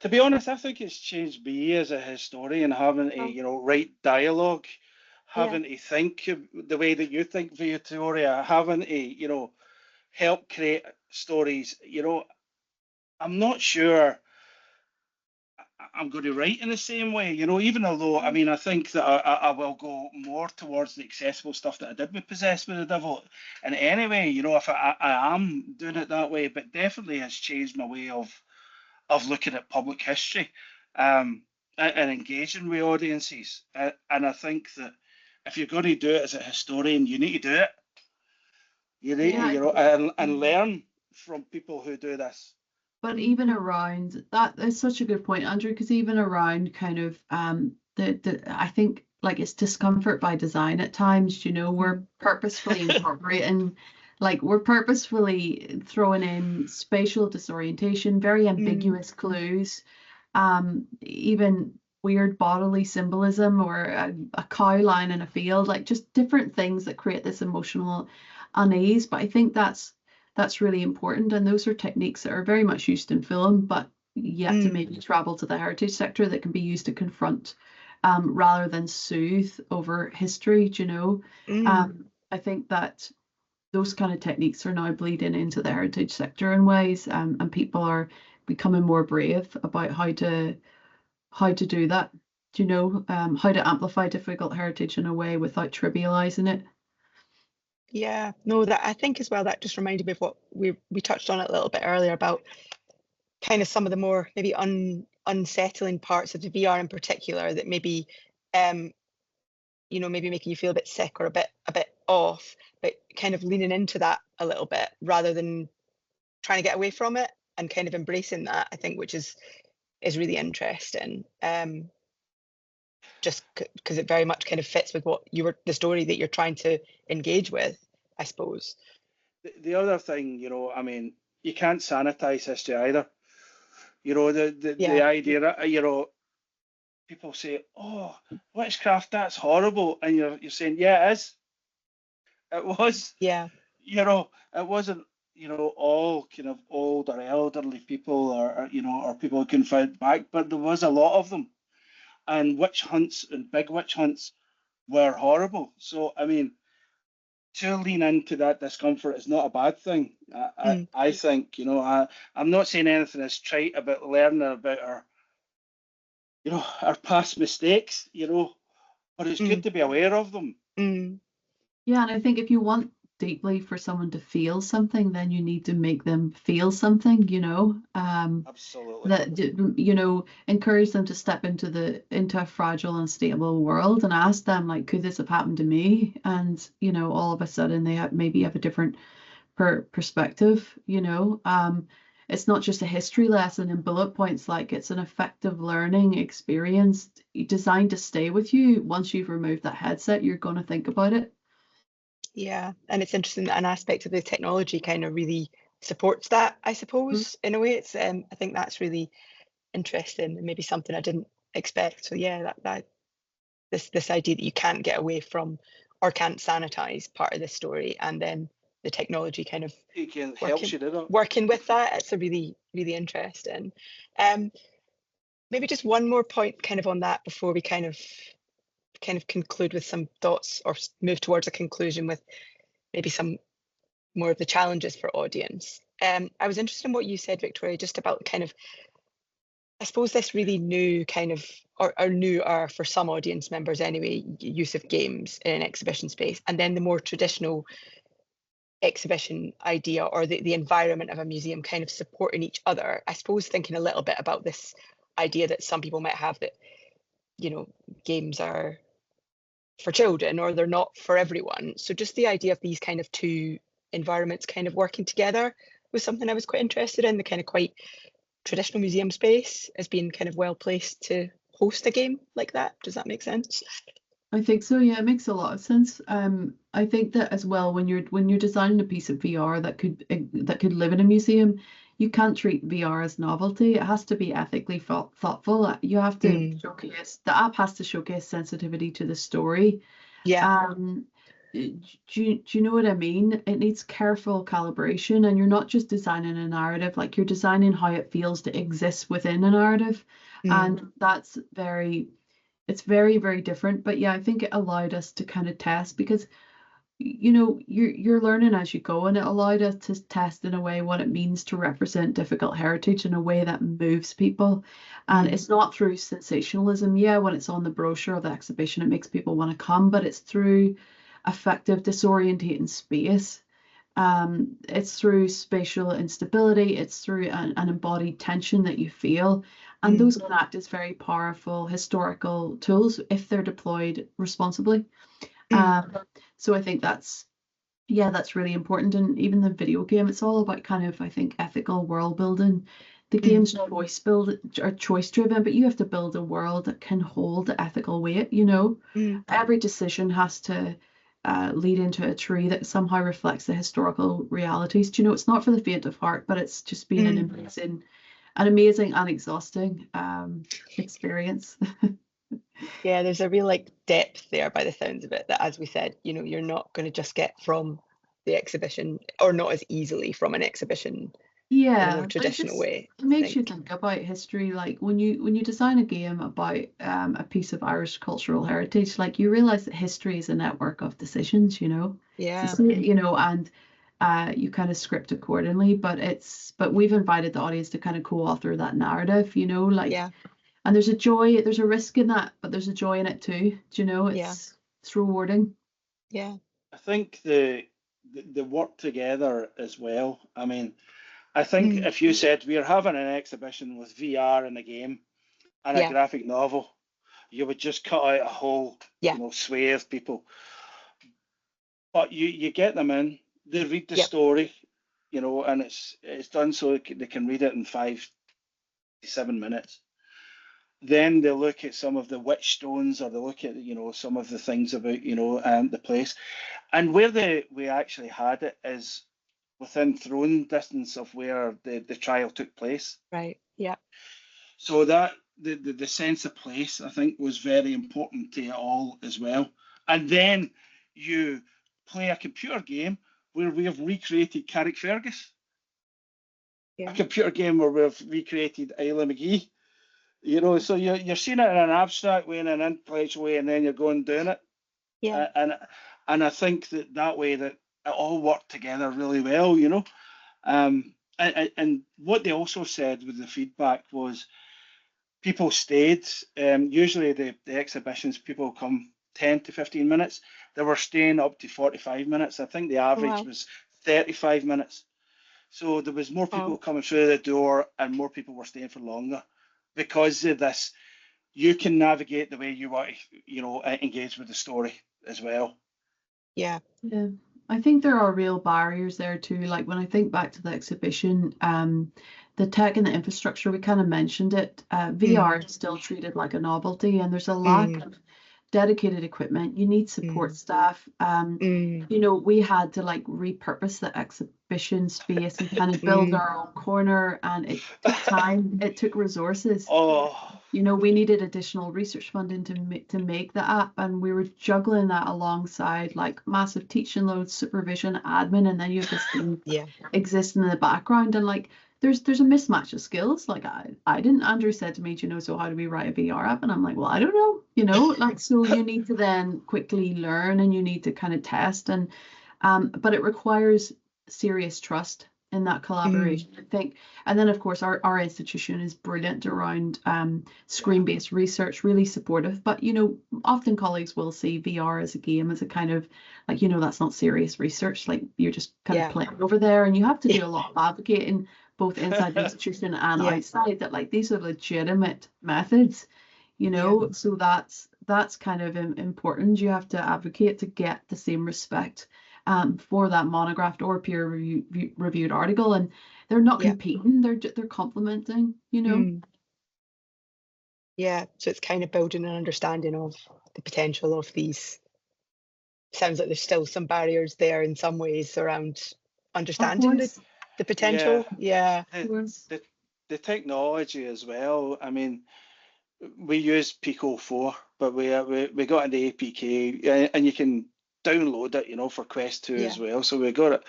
Speaker 3: to be honest, I think it's changed me as a historian, having to, you know, write dialogue, having to think the way that you think, Victoria, having to, you know, help create stories. You know, I'm not sure I'm going to write in the same way, you know, even although, I mean, I think that I will go more towards the accessible stuff that I did with Possessed with the Devil. And anyway, you know, if I am doing it that way, but definitely has changed my way of looking at public history and engaging with audiences. And I think that if you're going to do it as a historian, you need to do it. You need to, you know, and learn from people who do this.
Speaker 2: But even around that is such a good point, Andrew, because even around kind of I think like it's discomfort by design at times, you know, we're purposefully incorporating, like we're purposefully throwing in spatial disorientation, very ambiguous clues, even weird bodily symbolism, or a cow lying in a field, like just different things that create this emotional unease. But I think that's really important, and those are techniques that are very much used in film, but yet to maybe travel to the heritage sector, that can be used to confront rather than soothe over history, you know. I think that those kind of techniques are now bleeding into the heritage sector in ways, and people are becoming more brave about how to do that, you know, how to amplify difficult heritage in a way without trivializing it.
Speaker 1: Yeah, no, that I think as well, that just reminded me of what we touched on it a little bit earlier about kind of some of the more maybe unsettling parts of the VR in particular, that maybe you know, maybe making you feel a bit sick or a bit off, but kind of leaning into that a little bit rather than trying to get away from it, and kind of embracing that, I think, which is really interesting. Just because it very much kind of fits with what the story that you're trying to engage with, I suppose.
Speaker 3: The other thing, you know, I mean, you can't sanitize history either. You know, the idea that, you know, people say, oh, witchcraft, that's horrible. And you're saying, yeah, it is. It was.
Speaker 1: Yeah.
Speaker 3: You know, it wasn't, you know, all kind of old or elderly people, or you know, or people who couldn't fight back, but there was a lot of them. And witch hunts and big witch hunts were horrible. So, I mean, to lean into that discomfort is not a bad thing. I think, you know, I'm not saying anything is trite about learning about our, you know, our past mistakes, you know, but it's good to be aware of them.
Speaker 2: Yeah, and I think if you want deeply for someone to feel something, then you need to make them feel something, you know.
Speaker 3: Absolutely.
Speaker 2: That, you know, encourage them to step into a fragile and stable world, and ask them, like, could this have happened to me? And, you know, all of a sudden they maybe have a different perspective, you know. It's not just a history lesson in bullet points, like it's an effective learning experience designed to stay with you. Once you've removed that headset, you're going to think about it.
Speaker 1: Yeah, and it's interesting that an aspect of the technology kind of really supports that, I suppose, in a way. It's I think that's really interesting, and maybe something I didn't expect. So yeah, that this idea that you can't get away from or can't sanitize part of this story, and then the technology kind of working with that, it's a really, really interesting. Maybe just one more point kind of on that before we kind of conclude with some thoughts, or move towards a conclusion with maybe some more of the challenges for audience. I was interested in what you said, Victoria, just about kind of, I suppose, this really new kind of, or newer for some audience members anyway, use of games in an exhibition space, and then the more traditional exhibition idea, or the environment of a museum kind of supporting each other. I suppose thinking a little bit about this idea that some people might have, that, you know, games are for children or they're not for everyone. So just the idea of these kind of two environments kind of working together was something I was quite interested in. The kind of quite traditional museum space as being kind of well placed to host a game like that. Does that make sense?
Speaker 2: I think so. Yeah, it makes a lot of sense. I think that as well, when you're designing a piece of VR that could live in a museum, you can't treat VR as novelty. It has to be ethically thoughtful. You have to showcase, the app has to showcase sensitivity to the story.
Speaker 1: Yeah.
Speaker 2: Do you know what I mean? It needs careful calibration, and you're not just designing a narrative, like you're designing how it feels to exist within a narrative. And it's very, very different. But yeah, I think it allowed us to kind of test, because, you know, you're learning as you go, and it allowed us to test in a way what it means to represent difficult heritage in a way that moves people. And it's not through sensationalism. Yeah, when it's on the brochure of the exhibition, it makes people want to come, but it's through effective disorientating space. It's through spatial instability. It's through an embodied tension that you feel. And those can act as very powerful historical tools if they're deployed responsibly. So I think that's really important. And even the video game, it's all about kind of, I think, ethical world building the game's choice driven, but you have to build a world that can hold ethical weight, you know. Every decision has to lead into a tree that somehow reflects the historical realities. Do you know, it's not for the faint of heart, but it's just been an amazing and exhausting experience.
Speaker 1: Yeah, there's a real like depth there by the sounds of it, that, as we said, you know, you're not going to just get from the exhibition, or not as easily from an exhibition, in a more traditional way.
Speaker 2: It makes you think about history. Like when you design a game about a piece of Irish cultural heritage, like you realize that history is a network of decisions, you know.
Speaker 1: Yeah.
Speaker 2: So, you know, and you kind of script accordingly, but we've invited the audience to kind of co-author that narrative, you know, like.
Speaker 1: Yeah.
Speaker 2: And there's a risk in that, but there's a joy in it too. Do you know? It's rewarding.
Speaker 1: Yeah.
Speaker 3: I think the work together as well. I mean, I think if you said we're having an exhibition with VR in a game and a graphic novel, you would just cut out a whole sway of people. But you get them in, they read the story, you know, and it's done so they can read it in 5 to 7 minutes. Then they look at some of the witch stones, or they look at, you know, some of the things about, you know, the place. And where we actually had it is within throwing distance of where the trial took place.
Speaker 1: Right. Yeah.
Speaker 3: So that the sense of place, I think, was very important to it all as well. And then you play a computer game where we have recreated Carrickfergus. A computer game where we've recreated Islandmagee. You know, so you're seeing it in an abstract way, in an intellectual way, and then you're going doing it.
Speaker 1: Yeah.
Speaker 3: And I think that way that it all worked together really well, you know. And what they also said with the feedback was people stayed. Usually the exhibitions, people come 10 to 15 minutes. They were staying up to 45 minutes. I think the average was 35 minutes. So there was more people coming through the door, and more people were staying for longer. Because of this, you can navigate the way you want to, you know, engage with the story as well.
Speaker 1: Yeah.
Speaker 2: Yeah. I think there are real barriers there too. Like when I think back to the exhibition, the tech and the infrastructure, we kind of mentioned it. VR is still treated like a novelty, and there's a lack of dedicated equipment. You need support staff. You know, we had to like repurpose the exhibition space and kind of build our own corner, and it took time. It took resources. You know, we needed additional research funding to make the app, and we were juggling that alongside like massive teaching loads, supervision, admin, and then you have this thing existing in the background, and like there's a mismatch of skills. Like I didn't. Andrew said to me, do you know, so how do we write a VR app? And I'm like, well, I don't know. You know, like so you need to then quickly learn, and you need to kind of test, and but it requires serious trust in that collaboration, I think. And then of course our institution is brilliant around screen-based research, really supportive, but you know, often colleagues will see VR as a game, as a kind of like, you know, that's not serious research, like you're just kind of playing over there, and you have to do a lot of advocating both inside the institution and outside, that like these are legitimate methods, you know. So that's kind of important. You have to advocate to get the same respect for that monographed or peer reviewed article, and they're not competing, they're complementing, you know.
Speaker 1: Yeah, so it's kind of building an understanding of the potential of these. Sounds like there's still some barriers there in some ways around understanding the potential.
Speaker 3: The technology as well. I mean, we use Pico 4, but we got an APK, and you can download it, you know, for Quest 2 as well. So we got it,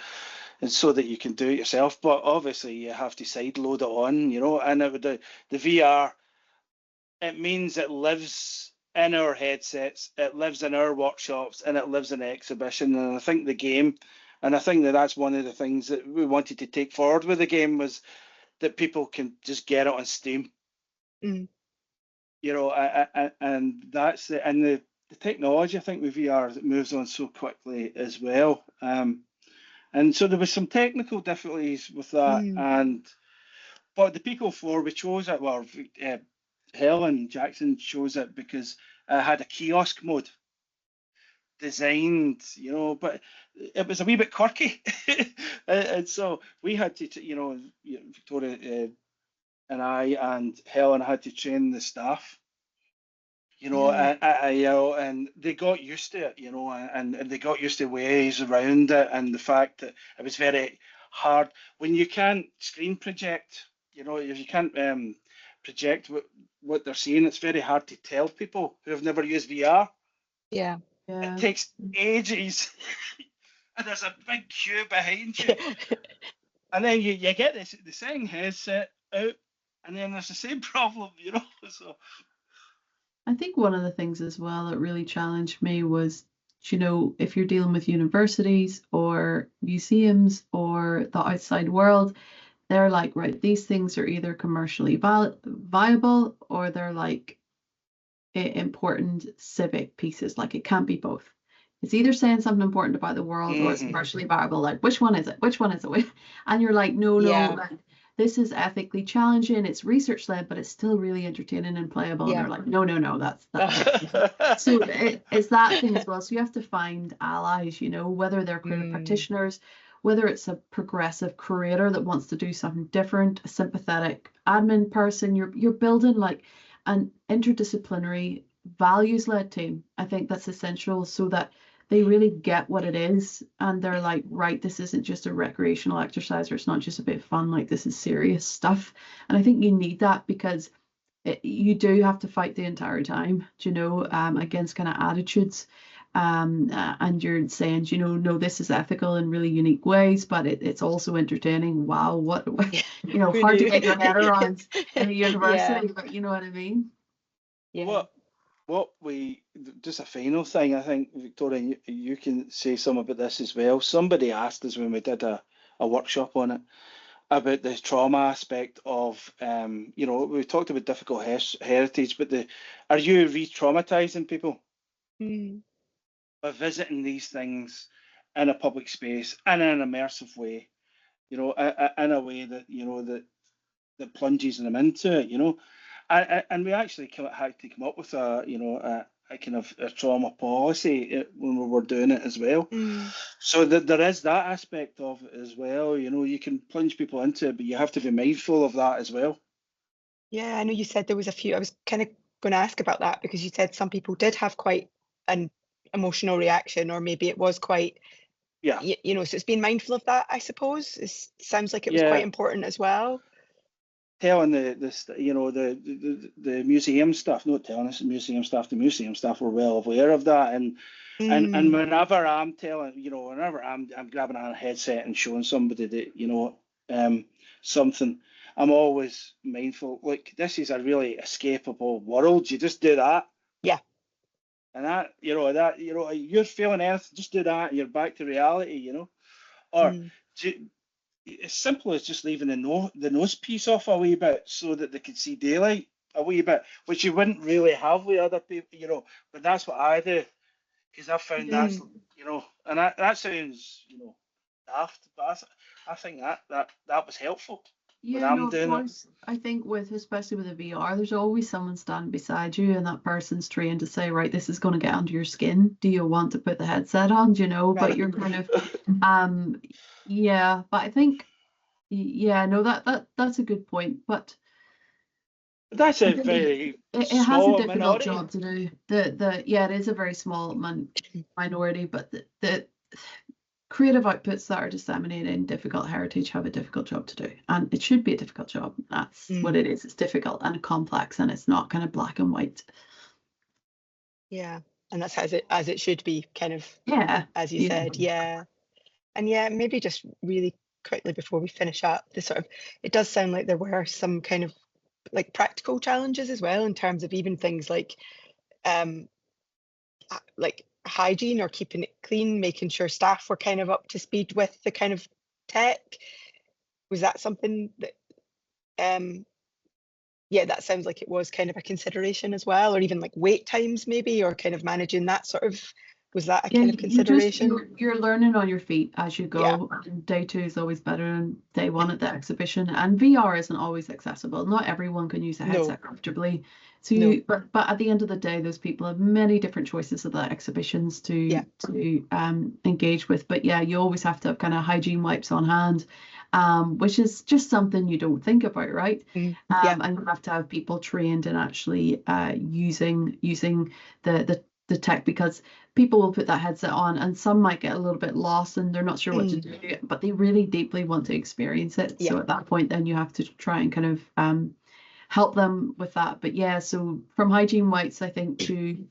Speaker 3: and so that you can do it yourself. But obviously you have to side load it on, you know. And the VR, it means it lives in our headsets, it lives in our workshops, and it lives in the exhibition. And I think the game, and I think that's one of the things that we wanted to take forward with the game, was that people can just get it on Steam. You know, and that's the, and the technology, I think, with VR, that moves on so quickly as well. And so there was some technical difficulties with that, but the Pico 4, we chose it, well, Helen Jackson chose it because it had a kiosk mode designed, you know, but it was a wee bit quirky. And so we had to, you know, Victoria and I and Helen had to train the staff. You know, and they got used to it, you know, and they got used to ways around it, and the fact that it was very hard when you can't screen project. You know, if you can't project what they're seeing, it's very hard to tell people who have never used VR.
Speaker 1: Yeah.
Speaker 3: It takes ages, and there's a big queue behind you, and then you get the same headset out, and then there's the same problem, you know. So
Speaker 2: I think one of the things as well that really challenged me was, you know, if you're dealing with universities or museums or the outside world, they're like, right, these things are either commercially viable or they're like important civic pieces. Like it can't be both. It's either saying something important about the world or it's commercially viable. Like, which one is it? Which one is it? And you're like, no, like, this is ethically challenging. It's research led, but it's still really entertaining and playable. And they're like, no, that's so it's that thing as well. So you have to find allies, you know, whether they're creative practitioners, whether it's a progressive creator that wants to do something different, a sympathetic admin person. You're building like an interdisciplinary values-led team. I think that's essential so that they really get what it is and they're like, right, this isn't just a recreational exercise or it's not just a bit of fun, like this is serious stuff. And I think you need that because you do have to fight the entire time, you know, against kind of attitudes. And you're saying, you know, no, this is ethical in really unique ways, but it's also entertaining. Wow, what you know, hard to get your head around in a university, but you know what I mean?
Speaker 1: Yeah.
Speaker 3: What we just a final thing, I think, Victoria, you can say something about this as well. Somebody asked us when we did a workshop on it about the trauma aspect of, you know, we talked about difficult heritage, but are you re-traumatizing people by visiting these things in a public space and in an immersive way, you know, in a way that, you know, that plunges them into it, you know? And we actually had to come up with a kind of a trauma policy when we were doing it as well. So that there is that aspect of it as well. You know, you can plunge people into it, but you have to be mindful of that as well.
Speaker 1: Yeah, I know you said there was a few. I was kind of going to ask about that because you said some people did have quite an emotional reaction, or maybe it was quite.
Speaker 3: Yeah.
Speaker 1: You know, so it's being mindful of that, I suppose. It sounds like it was quite important as well.
Speaker 3: Telling the museum staff, not telling us the museum staff were well aware of that, and whenever I'm telling, you know, whenever I'm grabbing a headset and showing somebody that, you know, something, I'm always mindful. Like, this is a really escapable world. You just do that.
Speaker 1: Yeah.
Speaker 3: And that, you're feeling anything, just do that, and you're back to reality, you know, or. As simple as just leaving the nose piece off a wee bit so that they could see daylight a wee bit, which you wouldn't really have with other people, you know. But that's what I do because I found that's, you know, and that sounds, you know, daft, but I think that was helpful.
Speaker 2: Yeah, no, of course. I think especially with a VR, there's always someone standing beside you, and that person's trained to say, right, this is going to get under your skin. Do you want to put the headset on? You know, right. But you're kind of, yeah. But I think, yeah, no, that's a good point. But
Speaker 3: that's a very
Speaker 2: it has a difficult job to do. It is a very small minority, but the creative outputs that are disseminated in difficult heritage have a difficult job to do, and it should be a difficult job. That's what it is. It's difficult and complex, and it's not kind of black and white.
Speaker 1: Yeah, and that's as it should be, kind of.
Speaker 2: Yeah,
Speaker 1: as you said. Yeah, and maybe just really quickly before we finish up, it does sound like there were some kind of like practical challenges as well in terms of even things like hygiene or keeping it clean, making sure staff were kind of up to speed with the kind of tech. Was that something that that sounds like it was kind of a consideration as well, or even like wait times maybe, or kind of managing that sort of, was that a kind of consideration?
Speaker 2: You're learning on your feet as you go. And day 2 is always better than day 1 at the exhibition, and VR isn't always accessible. Not everyone can use a headset comfortably. So but at the end of the day, those people have many different choices of the exhibitions to engage with. But yeah, you always have to have kind of hygiene wipes on hand, which is just something you don't think about, right?
Speaker 1: Yeah.
Speaker 2: And you have to have people trained in actually using the tech, because people will put that headset on and some might get a little bit lost and they're not sure what to do, but they really deeply want to experience it.
Speaker 1: Yeah.
Speaker 2: So at that point, then you have to try and kind of help them with that. But yeah, so from hygiene wipes, I think, to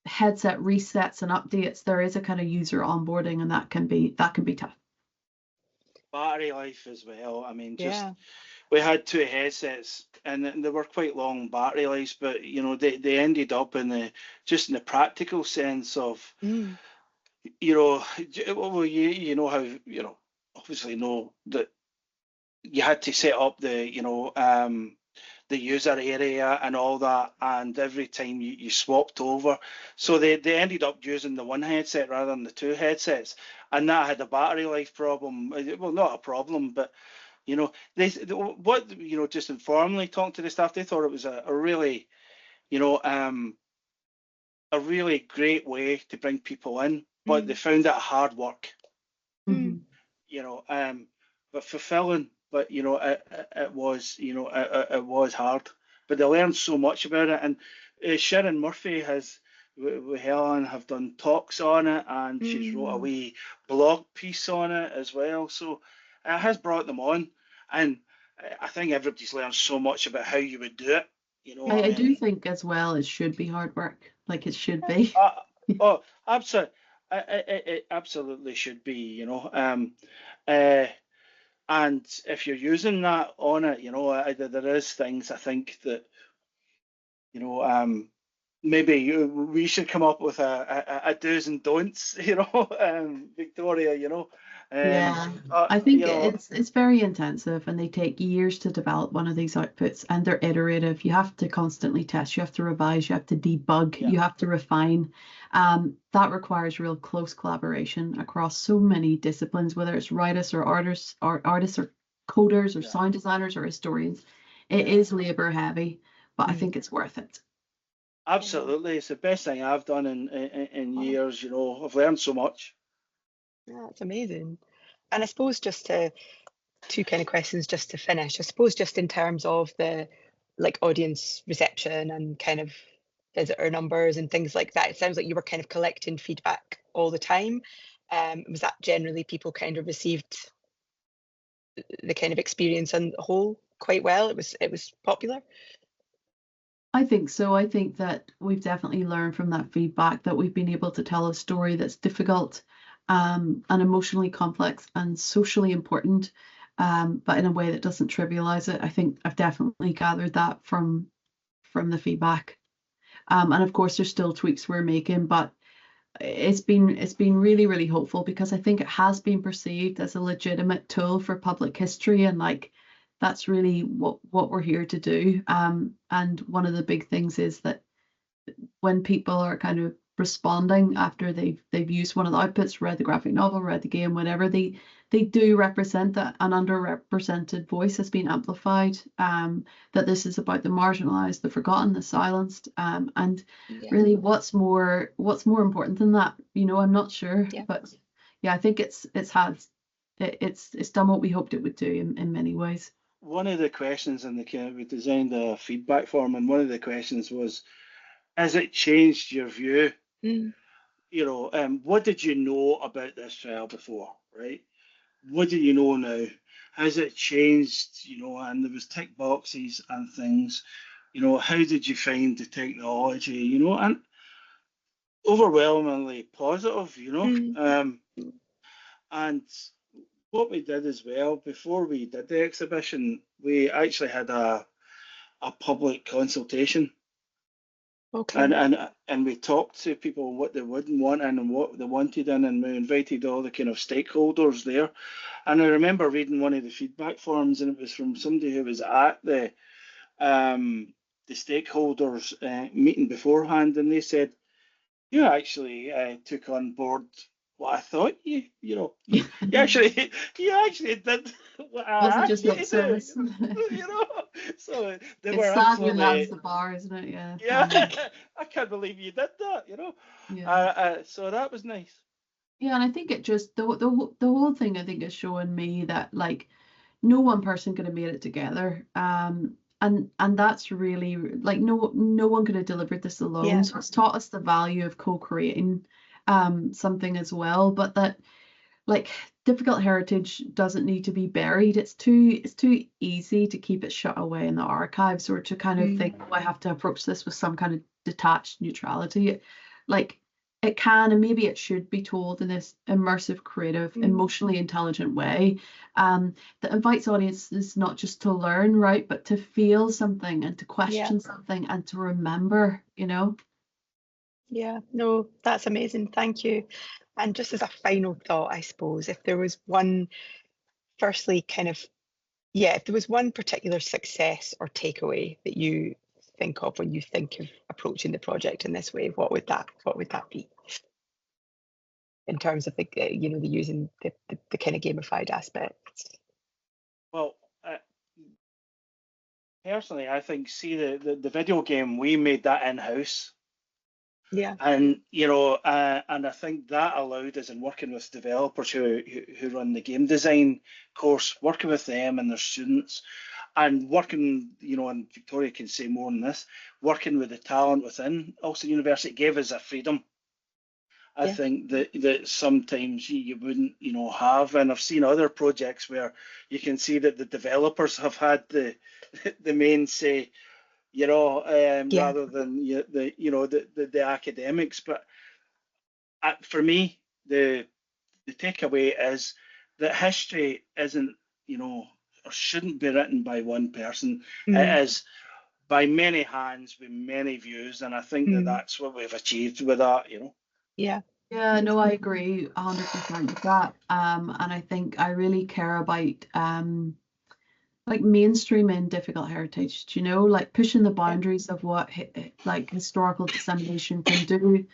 Speaker 2: headset resets and updates, there is a kind of user onboarding, and that can be tough.
Speaker 3: Battery life as well. I mean, just
Speaker 1: Yeah.
Speaker 3: we had two headsets and they were quite long battery lives, but you know, they ended up in the practical sense of, you know, well, you know how, you know, obviously know that you had to set up the user area and all that, and every time you swapped over, so they ended up using the one headset rather than the two headsets, and that had a battery life problem. Well, not a problem, but you know, just informally talking to the staff, they thought it was a really, you know, a really great way to bring people in, but they found it hard work, you know, but fulfilling. But you know, it was, you know, it was hard, but they learned so much about it. And Sharon Murphy has, with Helen, have done talks on it, and she's wrote a wee blog piece on it as well. So it has brought them on, and I think everybody's learned so much about how you would do it. You know,
Speaker 2: I do think as well it should be hard work, like it should be.
Speaker 3: Oh, absolutely, it absolutely should be. You know, and if you're using that on it, you know, there is things I think that, you know, maybe we should come up with a do's and don'ts, you know, Victoria, you know.
Speaker 2: Yeah, I think
Speaker 3: You know,
Speaker 2: it's very intensive, and they take years to develop one of these outputs, and they're iterative. You have to constantly test, you have to revise, you have to debug,
Speaker 3: Yeah.
Speaker 2: you have to refine. That requires real close collaboration across so many disciplines, whether it's writers or artists or coders or
Speaker 3: Yeah.
Speaker 2: sound designers or historians. It is labor heavy, but I think it's worth it.
Speaker 3: Absolutely, it's the best thing I've done in years. You know, I've learned so much.
Speaker 1: Yeah, that's amazing. And I suppose just two kind of questions just to finish. I suppose just in terms of the like audience reception and kind of visitor numbers and things like that, it sounds like you were kind of collecting feedback all the time. Was that generally people kind of received the kind of experience on the whole quite well? It was popular?
Speaker 2: I think so. I think that we've definitely learned from that feedback that we've been able to tell a story that's difficult, and emotionally complex and socially important, but in a way that doesn't trivialize it. I think I've definitely gathered that from the feedback. And of course, there's still tweaks we're making, but it's been really, really hopeful, because I think it has been perceived as a legitimate tool for public history, and like that's really what we're here to do. And one of the big things is that when people are kind of responding after they've used one of the outputs, read the graphic novel, read the game, whatever, they do represent that an underrepresented voice has been amplified, that this is about the marginalized, the forgotten, the silenced, and really what's more important than that, you know, I'm not sure. But yeah, I think it's done what we hoped it would do in many ways.
Speaker 3: One of the questions in we designed a feedback form, and one of the questions was, has it changed your view? You know, what did you know about this trial before, right? What do you know now? Has it changed? You know, and there was tick boxes and things. You know, how did you find the technology? You know, and overwhelmingly positive. You know, and what we did as well before we did the exhibition, we actually had a public consultation.
Speaker 1: Okay.
Speaker 3: And we talked to people what they wouldn't want and what they wanted in, and we invited all the kind of stakeholders there. And I remember reading one of the feedback forms, and it was from somebody who was at the stakeholders meeting beforehand, and they said, "You actually took on board what I thought you actually did what I
Speaker 2: Wasn't
Speaker 3: asked
Speaker 2: just
Speaker 3: you
Speaker 2: lip
Speaker 3: to do,
Speaker 2: service.
Speaker 3: you know." So they
Speaker 2: It's
Speaker 3: were
Speaker 2: sad when that's
Speaker 3: absolutely,
Speaker 2: the bar, isn't it? Yeah.
Speaker 3: yeah. I can't believe you did that, you know.
Speaker 2: Yeah.
Speaker 3: So that was nice.
Speaker 2: Yeah, and I think it just the whole thing I think is showing me that like no one person could have made it together. And that's really like no one could have delivered this alone.
Speaker 1: Yeah.
Speaker 2: So it's taught us the value of co-creating something as well, but that like difficult heritage doesn't need to be buried. It's too easy to keep it shut away in the archives or to kind of think, oh, I have to approach this with some kind of detached neutrality. Like it can and maybe it should be told in this immersive, creative, emotionally intelligent way that invites audiences not just to learn, right, but to feel something and to question something and to remember, you know.
Speaker 1: Yeah, no, that's amazing. Thank you. And just as a final thought, I suppose, if there was one, firstly, kind of, yeah, if there was one particular success or takeaway that you think of when you think of approaching the project in this way, what would that be? In terms of the, the using the kind of gamified aspects.
Speaker 3: Well, personally, I think, see the video game, we made that in-house.
Speaker 1: Yeah.
Speaker 3: And and I think that allowed us in working with developers who run the game design course, working with them and their students, and working, and Victoria can say more on this, working with the talent within Ulster University gave us a freedom. I think that sometimes you wouldn't, have, and I've seen other projects where you can see that the developers have had the main say, rather than the academics. But for me, the takeaway is that history isn't, or shouldn't be written by one person. It is by many hands with many views, and I think that that's what we've achieved with that.
Speaker 1: Yeah.
Speaker 2: Yeah, no, I agree 100% with that. And I think I really care about like mainstreaming difficult heritage, like pushing the boundaries of what like historical dissemination can do,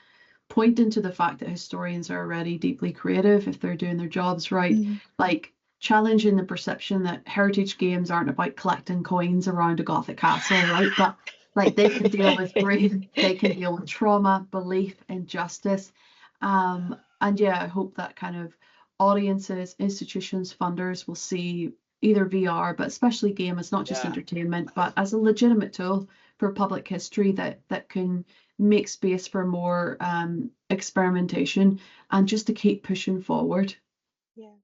Speaker 2: pointing to the fact that historians are already deeply creative if they're doing their jobs right, like challenging the perception that heritage games aren't about collecting coins around a Gothic castle, right? But like they can deal with grief, they can deal with trauma, belief, injustice. And yeah, I hope that kind of audiences, institutions, funders will see either VR, but especially game as not just entertainment, but as a legitimate tool for public history that can make space for more experimentation and just to keep pushing forward.
Speaker 1: Yeah.